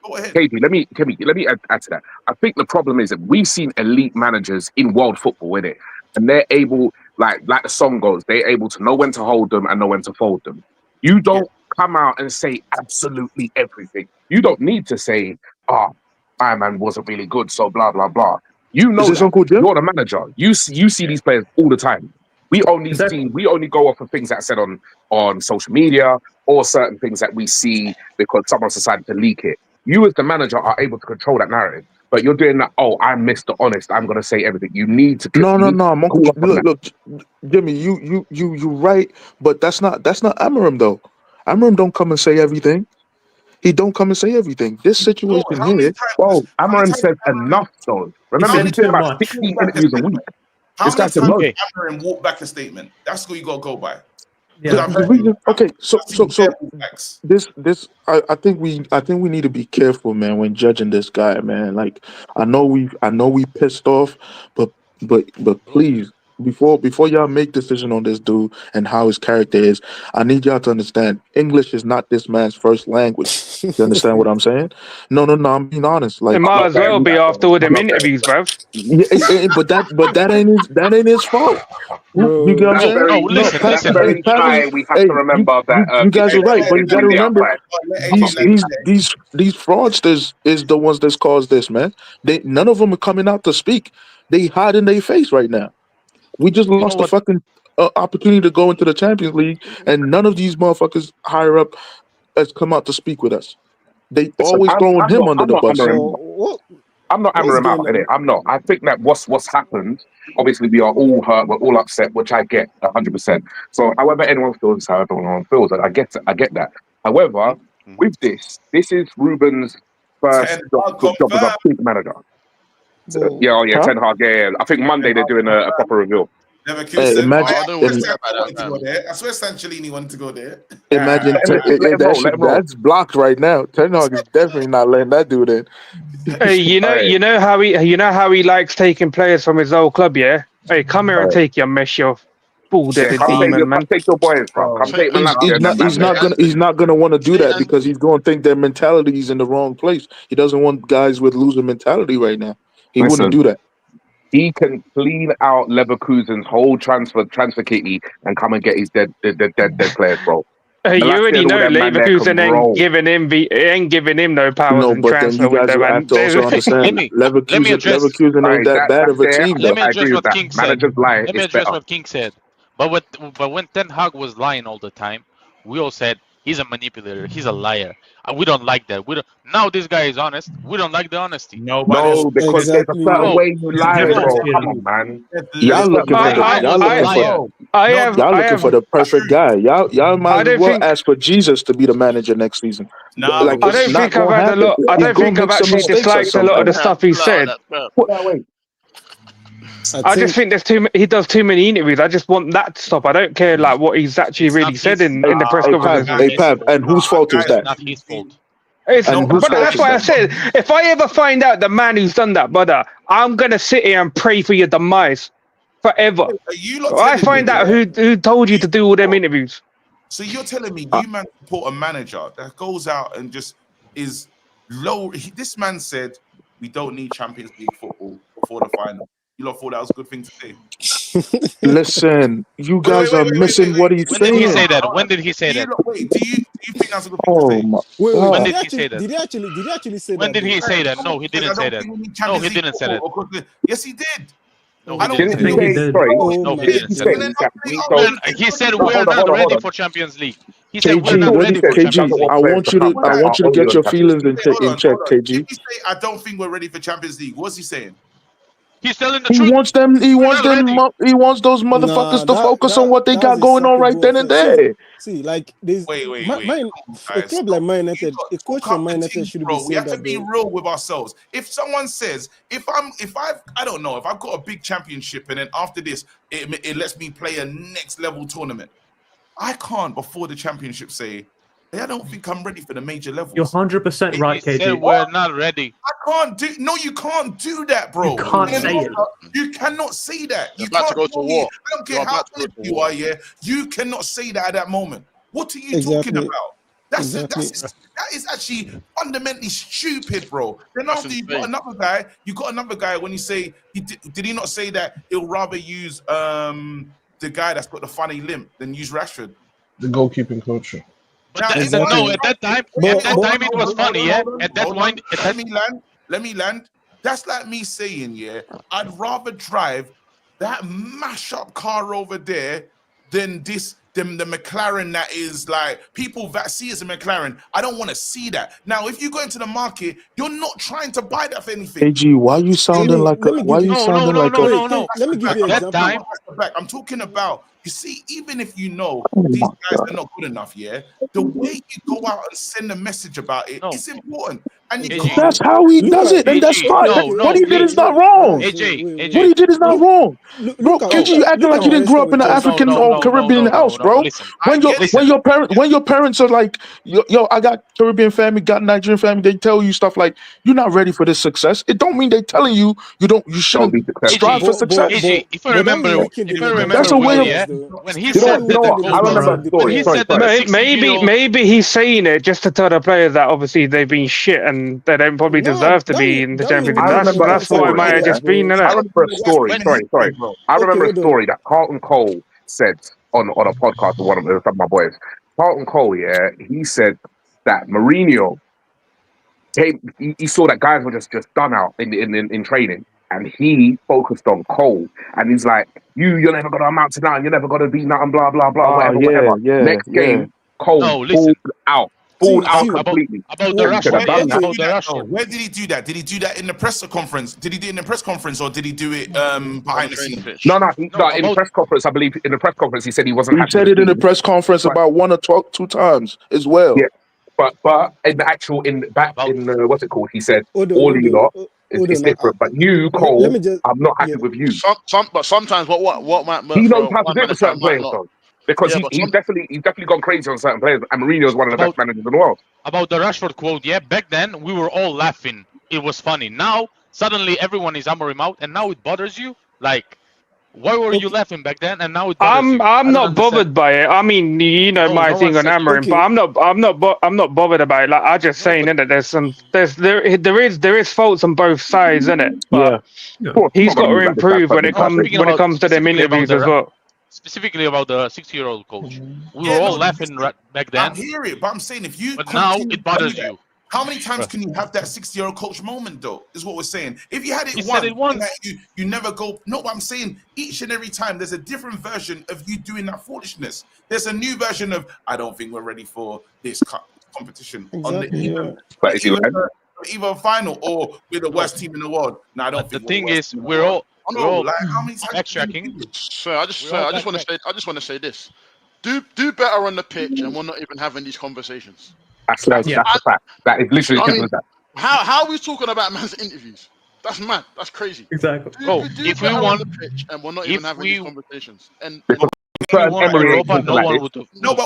Go ahead. KG, let me add to that. I think the problem is that we've seen elite managers in world football with it, and they're able, like the song goes, they're able to know when to hold them and know when to fold them. You don't come out and say absolutely everything. You don't need to say, my man wasn't really good, so blah blah blah. You know that. You're the manager. You see these players all the time. We only go off of things that are said on social media or certain things that we see because someone's decided to leak it. You as the manager are able to control that narrative. But you're doing that, I'm Mr. Honest, I'm gonna say everything. You need to No. Look, Jimmy, you right, but that's not Amorim though. Amorim don't come and say everything. He don't come and say everything. This situation here, Amorim says enough though. Remember, he's doing about 16 interviews a week. How many times did Amorim walk back a statement? That's what you gotta go by. Okay, so this I think we need to be careful, man, when judging this guy, man. Like I know we pissed off, but please, before y'all make decision on this dude and how his character is, I need y'all to understand English is not this man's first language. You understand what I'm saying? No, I'm being honest. Like it might as well be after all them interviews, bruv. Yeah, but that ain't his fault. You get what I'm saying? Listen. We have to remember that you guys are right, but you got to remember these fraudsters is the ones that's caused this, man. None of them are coming out to speak. They hide in their face right now. We just lost the fucking opportunity to go into the Champions League, and none of these motherfuckers higher up has come out to speak with us. They always throwing him under the bus. I'm not Amorim out, innit? I'm not. I think that what's happened, obviously we are all hurt, we're all upset, which I get 100%. So however anyone feels, however anyone feels, I get that. However, with this is Ruben's first job as a big manager. Ten Hag, I think Monday they're doing a proper review. I swear Sancellini wanted to go there. Imagine that's blocked right now. Ten Hag is definitely not letting that dude in. Hey, you know how he likes taking players from his old club, yeah? Hey, come here and take your mesh, your bull-headed demon, man. Take your boys, bro. He's not gonna want to do that because he's gonna think their mentality is in the wrong place. He doesn't want guys with loser mentality right now. He wouldn't do that. He can clean out Leverkusen's whole transfer kitty and come and get his dead players, bro. You already all know them man there can Leverkusen roll. ain't giving him no powers No, in but then transfer you guys window, will man. have to also understand Leverkusen ain't that bad of a team, though. Let me address what King said. lie. Let me address what King said. But when Ten Hag was lying all the time, we all said he's a manipulator, he's a liar. And we don't like that. We don't. Now this guy is honest. We don't like the honesty. No, because there's a certain way you lie, bro. Come on, man. Y'all looking for the perfect guy. Y'all might as well ask for Jesus to be the manager next season. Nah, like I don't think I've had a lot. I don't think I've actually disliked a lot of the stuff he said. I just think he does too many interviews. I just want that to stop. I don't care like what he's actually really said in the press conference. Hey, Pab, and whose fault is that? Not his fault. But that's why I said, if I ever find out the man who's done that, brother, I'm gonna sit here and pray for your demise forever. I find out who told you to do all them interviews. So you're telling me you man support a manager that goes out and just is low? This man said we don't need Champions League football before the final. You lot thought that was a good thing to say? Listen, you guys are missing what he's saying. When did he say that? When did he say that? Wait, do you think that's a good thing to say? Wait, when did he say that? Did he actually say that? When did he say that? No, he didn't say that. No, he didn't say that. Yes, he did. No, I he don't think he did. No, he didn't say that. He said we're not ready for Champions League. He said we're not ready for Champions League. I want you to get your feelings in check, KG. Did he say I don't think we're ready for Champions League? What's he saying? He's telling the truth. He wants those motherfuckers to focus on what they got going on right then and there. See, like there's a club like Man United, a coach from Man United should be saying that. We have to be real with ourselves. If someone says, I don't know, if I've got a big championship and then after this it lets me play a next level tournament, I can't before the championship say, I don't think I'm ready for the major levels. You're 100% right, KG. Said we're not ready. I can't do. No, you can't do that, bro. You can't say it. You cannot say that. You about can't to go to war. I don't care how good you are. Yeah, you cannot say that at that moment. What are you talking about? That is actually fundamentally stupid, bro. Then after you got another guy. When you say did he not say that he'll rather use the guy that's got the funny limp than use Rashford? The goalkeeping coach. But at that time it was funny, yeah. At that point, let me land. That's like me saying, yeah, I'd rather drive that mash-up car over there than the McLaren that is like people that see as a McLaren. I don't want to see that. Now, if you go into the market, you're not trying to buy that for anything. AG, why are you sounding like a? Why are you sounding like a? No. Let me give you an example. I'm talking about. You see, even if you know these guys are not good enough, yeah, the way you go out and send a message about it is important. And that's how he does it, and that's fine. What he did is not wrong. What he did is not wrong, bro. KG, you acting like you didn't grow up in an African or Caribbean house, bro. When your parents are like, yo, I got Caribbean family, got Nigerian family, they tell you stuff like you're not ready for this success. It don't mean they telling you you shouldn't strive for success. If I remember, that's a way of. When he said maybe he's saying it just to tell the players that obviously they've been shit and they don't probably deserve to be in the Champions League. That's why it might have just been. I remember a story. Sorry. I remember a story that Carlton Cole said on a podcast with one of my boys. Carlton Cole, yeah, he said that Mourinho he saw that guys were just done out in training. And he focused on Cole, and he's like, "You're never gonna amount to nothing. You're never gonna be nothing. Blah blah blah. Whatever. Next game, Cole pulled out completely. About the Rashford. Where did he do that? Did he do that in the press conference? Did he do it in the press conference, or did he do it behind the scenes? No. In the press conference, I believe in the press conference he said he wasn't. He said it in the press conference about 1 or 2 times as well. Yeah, but in the actual what's it called? He said all you lot. It's different, but you, Cole, I'm not happy with you. But sometimes what might he knows how to do it with certain players, though, because he's definitely gone crazy on certain players. And Mourinho is one of the best managers in the world. About the Rashford quote, yeah, back then we were all laughing. It was funny. Now suddenly everyone is Amorim out, and now it bothers you. Like, Why were you laughing back then, and now it bothers you? I'm not bothered by it. I mean, you know my thing on Amorim, but I'm not bothered about it. Like I just saying, innit? There is faults on both sides, innit? But he's got to improve when it comes to them interviews as well. Specifically about the 60-year-old coach, we were all laughing back then. I hear it, but I'm saying if you. But now it bothers you. How many times can you have that 60-year-old coach moment, though? Is what we're saying. If you had it once, you never go. No, what I'm saying, each and every time there's a different version of you doing that foolishness. There's a new version of I don't think we're ready for this competition. Exactly, but is either final or we're the worst team in the world. No, I don't think. The thing is, we're all how many times backtracking. So I just want to say this: do better on the pitch, and we're not even having these conversations. That's a fact. That is literally simple as that. How are we talking about man's interviews? That's mad. That's crazy. Exactly. If we want the pitch, and we're not even having these conversations, and Emery but we're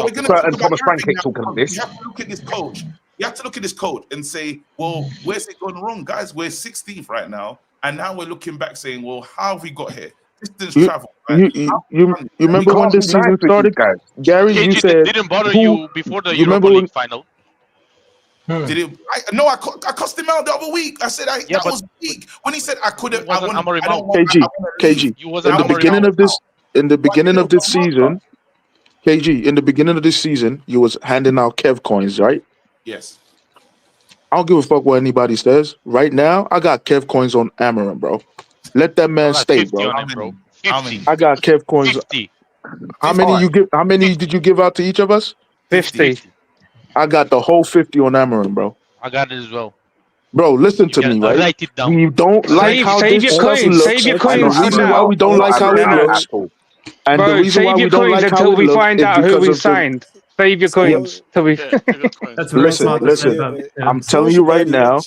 going to Thomas Frank talking about this. You have to look at this coach. You have to look at this coach and say, well, where's it going wrong, guys? We're 16th right now, and now we're looking back saying, well, how have we got here? Distance travel. You remember when this season started, guys? Gary, you said didn't bother you before the Europa League final. Did it? I cussed him out the other week. I said that was weak when he said I couldn't. KG. In the beginning of this season, KG. In the beginning of this season, you was handing out Kev coins, right? Yes. I don't give a fuck what anybody says. Right now, I got Kev coins on Amorim, bro. Let that man stay, bro. I got Kev coins. 50. How many did you give out to each of us? 50. I got the whole 50 on Amorim, bro. I got it as well. Bro, listen to me, right? Write it down. We don't like how this stuff looks. Save your coins. And the reason why we don't like how it looks. And the reason why we don't like how it looks find out who we signed. Save your coins till we. Listen. I'm telling you right now,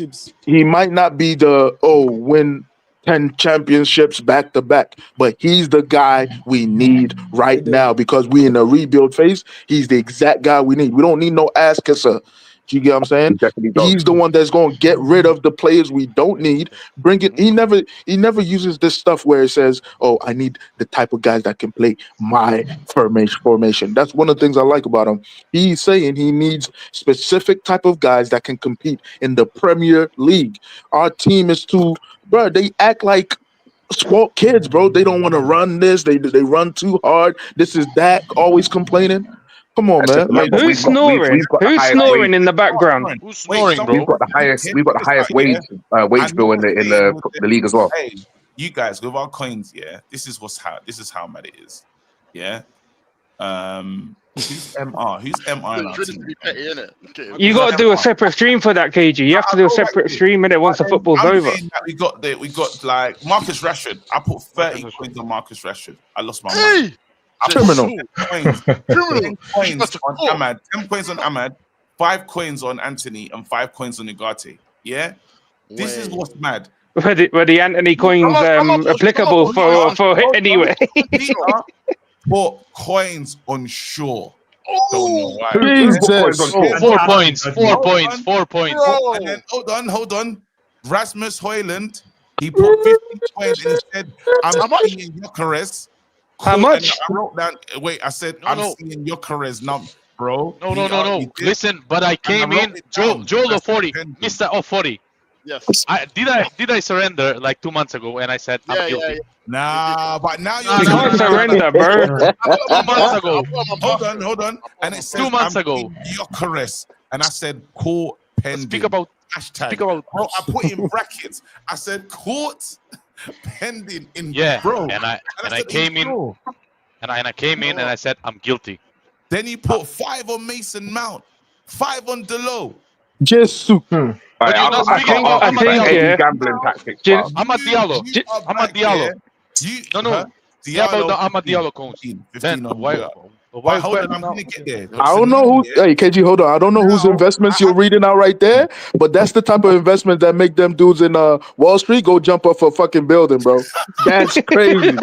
he might not be the win 10 championships back to back, but he's the guy we need right now because we in a rebuild phase. He's the exact guy we need. We don't need no ass kisser. You get what I'm saying? He's the one that's going to get rid of the players we don't need. Bring it. He never uses this stuff where it says, "Oh, I need the type of guys that can play my formation." That's one of the things I like about him. He's saying he needs specific type of guys that can compete in the Premier League. Our team is too, bro. They act like spoiled kids, bro. They don't want to run this. They run too hard. This is that. Always complaining. Come on, man. Like, who's snoring? Who's snoring in the background? Who's snoring, bro? We've got the highest wage bill in the league as well. Hey, you guys with our coins, this is how mad it is. Yeah. Who's MR? Who's MR? You got to do a separate stream for that, KG. You have to do a separate stream in it once the football's over. We got like Marcus Rashford. I put 30 coins on Marcus Rashford. I lost my mind. Criminal. 10 coins on Ahmad. 10 coins on Ahmad. 5 coins on Anthony and 5 coins on Ugarte. Yeah, this is what's mad. Were the Anthony coins applicable for anyway? Put coins on Shaw. Jesus. 4 points. 4 points. 4 points. And then hold on. Rasmus Højlund. He put 50 coins and he said, "I'm seeing Gyökeres." How much? I wrote down. Wait, I said I'm seeing Gyökeres now, bro. No. Listen, but I came in. Joel of 40, Mr. of 40. Yes. Did I surrender like 2 months ago? And I said I'm guilty. Nah, but now you can't surrender, bro. 2 months ago. Hold on. And it says 2 months ago. Gyökeres, and I said court pending. Speak about hashtag. Bro, I put in brackets. I said court pending in bro. And I came in. And I came in and I said I'm guilty. Then you put 5 on Mason Mount, 5 on Delo. Just But you're not speaking about gambling tactics. Amad Diallo. No. Yeah, about the Amad Diallo coach. 15 on why hold on, I'm gonna get there. I don't know who. Hey, KG, hold on. I don't know whose investments you're reading out right there, but that's the type of investment that make them dudes in Wall Street go jump off a fucking building, bro. That's crazy.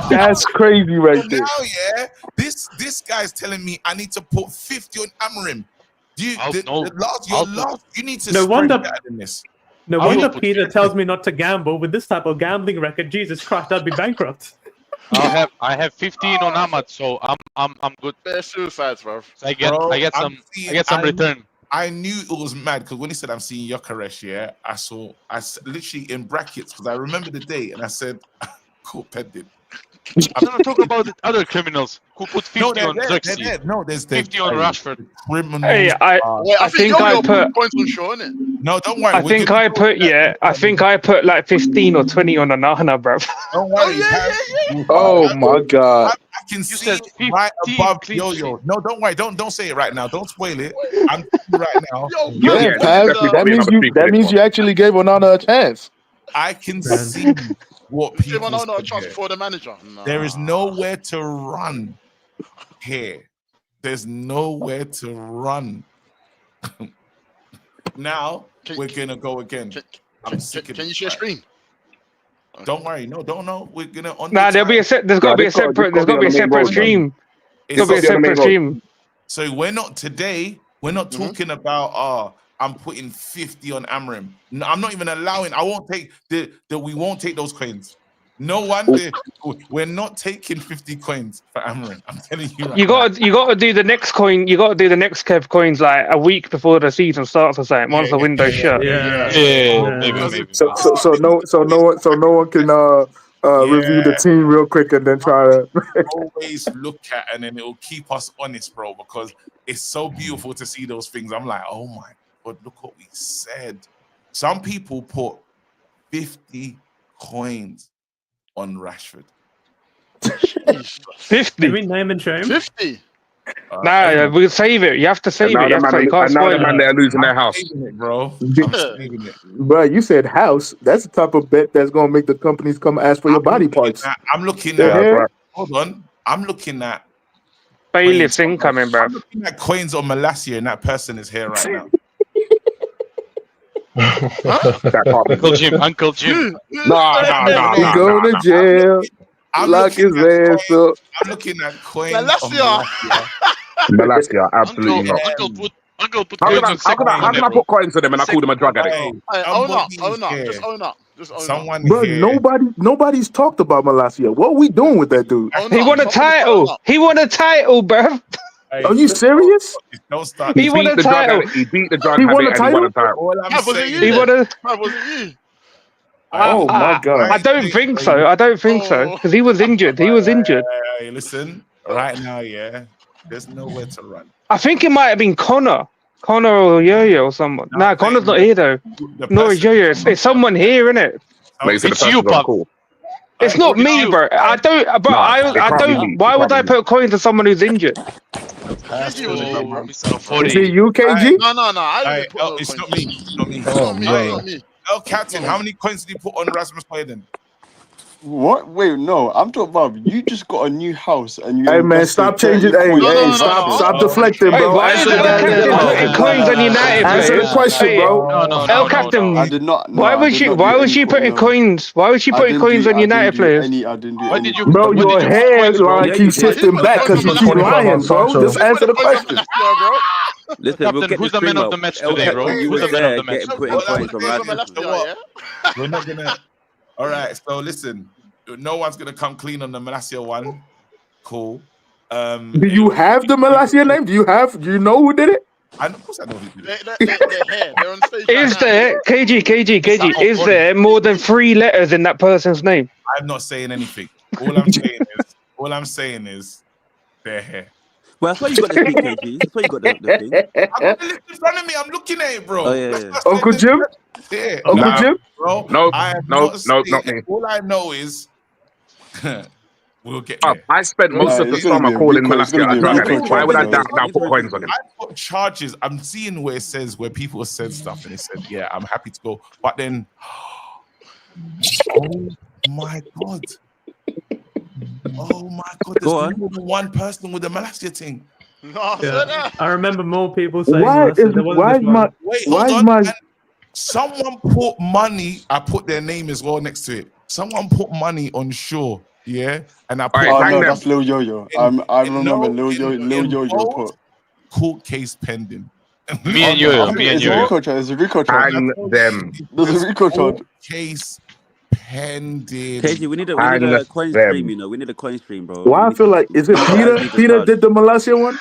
That's crazy right there. Now, this guy's telling me I need to put 50 on Amorim. You need to. No wonder. This. No wonder Peter tells me not to gamble. With this type of gambling record, Jesus Christ, I'd be bankrupt. I have 15 on Ahmad, so I'm good. Bare suicides, bro. So I get some return. I knew it was mad because when he said I'm seeing Yokeresh, yeah, I literally in brackets because I remember the day and I said, cool, pending. I'm not talking about the other criminals who put 50 on Xerxes. No, there's 50 on Rashford. Criminals. Hey, I think I put points on Shaw, innit? No, don't worry. I think I put like 15 or 20 on Onana, bro. Don't worry. Oh my God. I can see it right above Yo-Yo. No, don't worry. Don't say it right now. Don't spoil it. I'm right now. Yeah, that means you actually gave Onana a chance. I can see what people Onana a chance before the manager. Nah. There is nowhere to run here. There's nowhere to run. Now we're gonna go again. Can you share screen? Don't worry. No, don't know. We're gonna on. Nah, there's got to be a separate stream. There's got to be a separate stream. So we're not today. We're not talking about I'm putting 50 on Amorim. No, I'm not even allowing. I won't take we won't take those coins. No one. We're not taking 50 coins for Amorim. I'm telling you. You got to do the next coin. You got to do the next Kev coins like a week before the season starts or something. Once the window's shut. Maybe. So no one can review the team real quick and then try to always look at, and then it will keep us honest, bro, because it's so beautiful to see those things. I'm like, oh my God, look what we said. Some people put 50 coins on Rashford. 50. Did we name and shame? 50. Nah, we'll save it. You have to save it. You can't spoil it. They're losing their house, bro. I'm saving it. Bro, you said house. That's the type of bet that's gonna make the companies come ask for your body parts. I'm looking at. Hold on. I'm looking at bailiff's incoming, bro. I'm looking at coins on Malasia, and that person is here right now. Uncle Jim. Nah. He go to jail. Lock his ass up. I'm looking at coins. Malasia, absolutely not. Uncle put How coins can I put coins on them and I call them a drug addict? Own up. Just own up. Someone bro, here. nobody's talked about Malasia. What are we doing with that dude? He won a title. He won a title, bro. Are you serious? Don't start. He won a title. He beat the drug addict and he won a title. He won a. Was it you? Oh my God! I don't think so. Because he was injured. Hey, listen, right now, yeah, there's nowhere to run. I think it might have been Connor or Yo-Yo or someone. Nah, Connor's not here though. Nor is Yo-Yo. It's someone here, isn't it? It's you, Pop. It's not me, bro. I don't. Why would I put coins on someone who's injured? Is it you, KG? No. It's not me. Oh, man. Oh, Captain, how many coins did you put on Rasmus Højlund? What? Wait, no. I'm talking about you just got a new house and you. Hey man, stop changing. Stop deflecting, bro. Why is El Captain putting coins on United? Answer the question, bro. El Captain. I did not. Why was she putting coins? Why was she putting coins on United players? I didn't do any. Bro, your hands like keep shifting back because you keep lying, bro. Just answer the question. Listen, we'll get who's the man of the match today, bro? Who's the man of the match? We're not gonna. All right, so listen, no one's gonna come clean on the Malasia one. Cool. Do you have the Malasia name? Do you know who did it? Of course I know who did it. They're on stage. Is there KG? Is there more than 3 letters in that person's name? I'm not saying anything. All I'm saying is they're here. Well, that's why you got the thing, KG. That's why you got the thing. I got the list in front of me. I'm looking at it, bro. Oh, yeah. Uncle Jim? Yeah. Uncle Jim? Bro, No, not me. All I know is we'll get there. I spent most of the summer calling Malasia a drug addict. Why would I now put coins on him? I put charges. I'm seeing where it says where people said stuff and it said, yeah, I'm happy to go. But then, oh my God. Oh my God, there's more than one person with the Malasia thing. I remember more people saying that. Someone put money, I put their name as well next to it. Someone put money on Shaw, yeah? And I put that's Lil Yo-Yo. I remember Lil Yo-Yo put court case pending. Me and Yo-Yo. There's a RICO charge. Hang them. There's a RICO charge. Case pending. KG, we need a coin them. stream. You know, we need a coin stream, bro. Why I feel like is it these guys Peter? need to Peter charge. did the Malaysia one.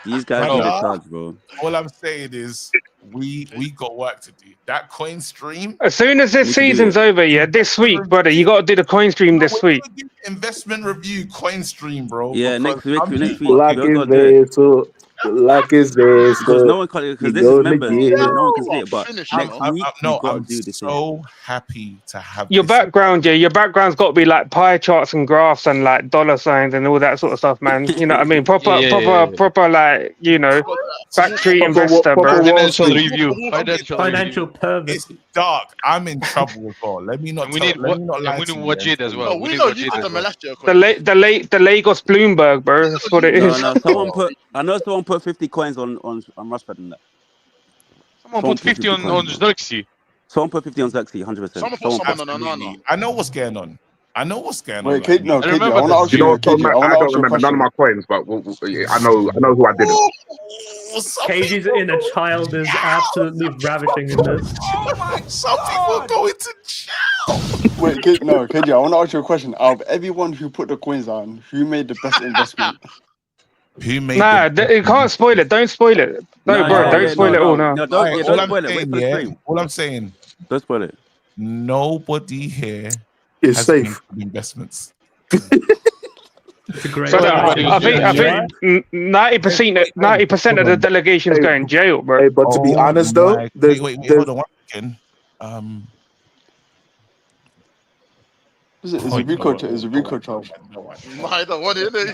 These guys need to charge, bro. All I'm saying is we got work to do. That coin stream. As soon as this season's over, this week, brother, you got to do the coin stream this week. Investment review coin stream, bro. Yeah, next week. Black is there, so black is there, so because no one can. Because this is members. No one can see it. But next week, I'm so happy to have your background. Yeah, your background's got to be like pie charts and graphs and like dollar signs and all that sort of stuff, man. You know what I mean? Proper, like factory investor, bro. Financial review. Financial pervert. It's dark. I'm in trouble as well. Let me not. We need watch it as well. We know you did the Malaysia. The Lagos Bloomberg, bro. That's what it is. No, I know someone put 50 coins on Rashford and that. Someone put 50 on Xerxes. Someone put 50 on Xerxes, 100%. Someone put someone on. I know what's going on. Wait, Kate, no, KJ, I want to ask you. I don't remember none of my coins, but I know who I did it. KG's inner child is absolutely ravishing in this. Some people are going to jail. Wait, KJ, I want to ask you a question. Out of everyone who put the coins on, who made the best investment? Who made? You can't spoil it. Don't spoil it. Don't spoil it all now. No, don't spoil it. Wait for the stream. All I'm saying, don't spoil it. Nobody here is safe. Investments. It's a great. I think 90% of the delegation is going to jail, bro. Hey, but to be honest, though, wait, hold on one second. Is it a RICO charge? I don't want it. This is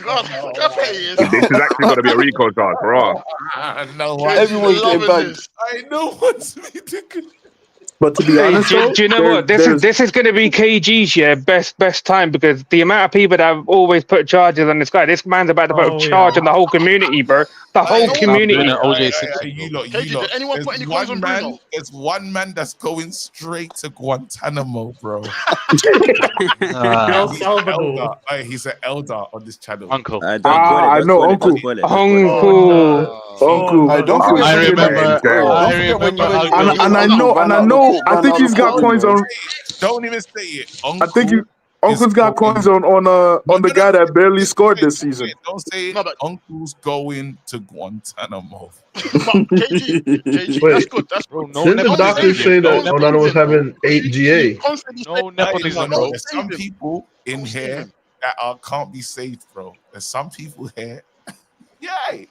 actually going to be a RICO charge, bro. Everyone's getting bagged. I know what's ridiculous. But to be honest, do you know what? This is going to be KG's best time because the amount of people that have always put charges on this guy. This man's about to put a charge on the whole community, bro. The whole community. Did anyone put any coins on Bruno? There's one man that's going straight to Guantanamo, bro. He's an elder on this channel. Uncle. I know, uncle. I remember. And I know. I think he's got coins on. Don't even say it. I think Uncle's got coins on the guy that barely scored this season. Don't say it. Uncle's going to Guantanamo. KG, that's good. That's bro. Didn't the doctors say that Onana was having 8 GA? No nepotism, bro. There's some people in here that can't be saved, bro. There's some people here. Yay.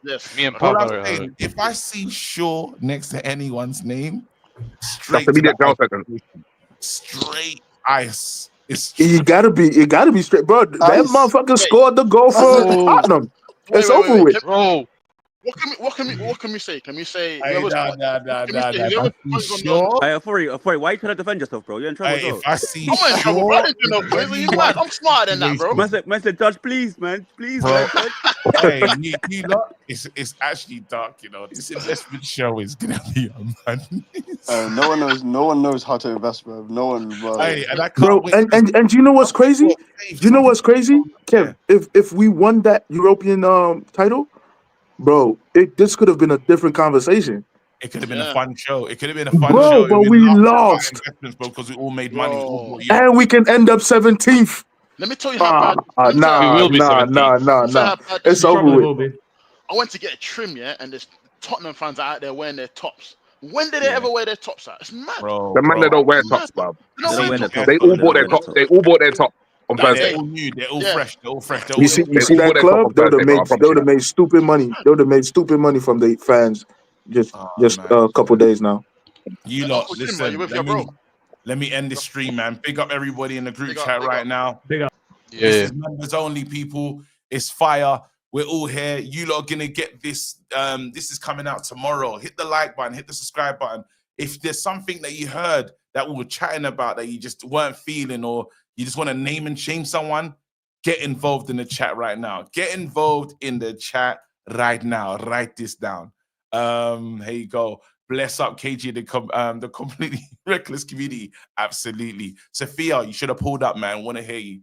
Yes, me and Papa. If I see Shaw next to anyone's name, straight ice. You gotta be straight, bro. That motherfucker scored the goal for Tottenham. It's over with, bro. What can we say? Can we say? Nah. Why you trying to defend yourself, bro? You're in trouble. If I see I'm smarter than that, bro. Man said, Judge, please, man. Please, bro. man. You lot, it's actually dark, you know. This investment show is gonna be a man. No one knows how to invest, bro. No one, bro. And I can't bro, and you know what's crazy? You know what's crazy? Kev, if we won that European title, bro, this could have been a different conversation. It could have been a fun show. It could have been a fun show. But we lost. Because we all made money. And we can end up 17th. Let me tell you how bad. Nah. It's over with. I went to get a trim, and there's Tottenham fans out there wearing their tops. When did they ever wear their tops out? It's mad. The man that don't wear tops, bro. They all bought their top. They all bought their top. On Thursday. They're all new. They're all fresh. They're all fresh. You see that club? They would have made stupid money. They would have made stupid money from the fans just a couple days now. You lot, listen. Let me end this stream, man. Big up everybody in the group chat right now. Big up. Yeah. This is members only, people. It's fire. We're all here. You lot are gonna get this. This is coming out tomorrow. Hit the like button. Hit the subscribe button. If there's something that you heard that we were chatting about that you just weren't feeling, or you just want to name and shame someone, get involved in the chat right now. Get involved in the chat right now. Write this down. Here you go. Bless up KG, the completely reckless community. Absolutely. Sophia, you should have pulled up, man. Want to hear you.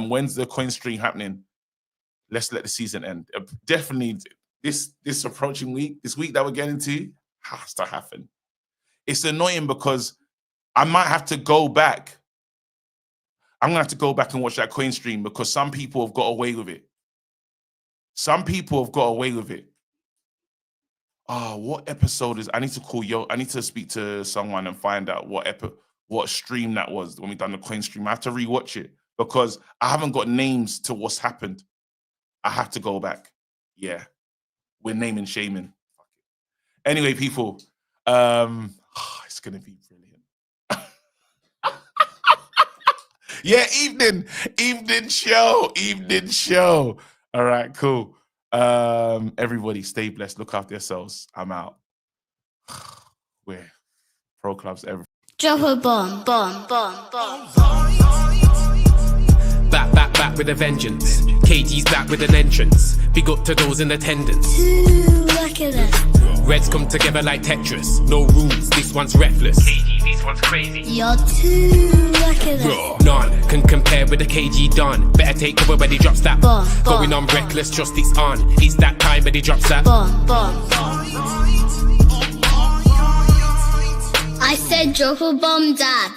When's the coin stream happening? Let's let the season end. Definitely this approaching week, this week that we're getting to, has to happen. It's annoying because I might have to go back I'm gonna have to go back and watch that coin stream because some people have got away with it. Some people have got away with it. Oh, what episode is? I need to call I need to speak to someone and find out what stream that was when we done the coin stream. I have to rewatch it because I haven't got names to what's happened. I have to go back. Yeah, we're naming shaming. Anyway, people, it's gonna be brilliant. Yeah, evening show. All right, cool. Everybody stay blessed. Look after yourselves. I'm out. We're pro clubs everywhere. Drop a bomb. Back with a vengeance. KG's back with an entrance. Big up to those in attendance. Look at that. Reds come together like Tetris. No rules, this one's reckless. KG, this one's crazy. You're too lucky. None can compare with the KG Don. Better take cover when he drops that. Going on reckless, trust it's on. It's that time when he drops that. I said drop a bomb, Dad.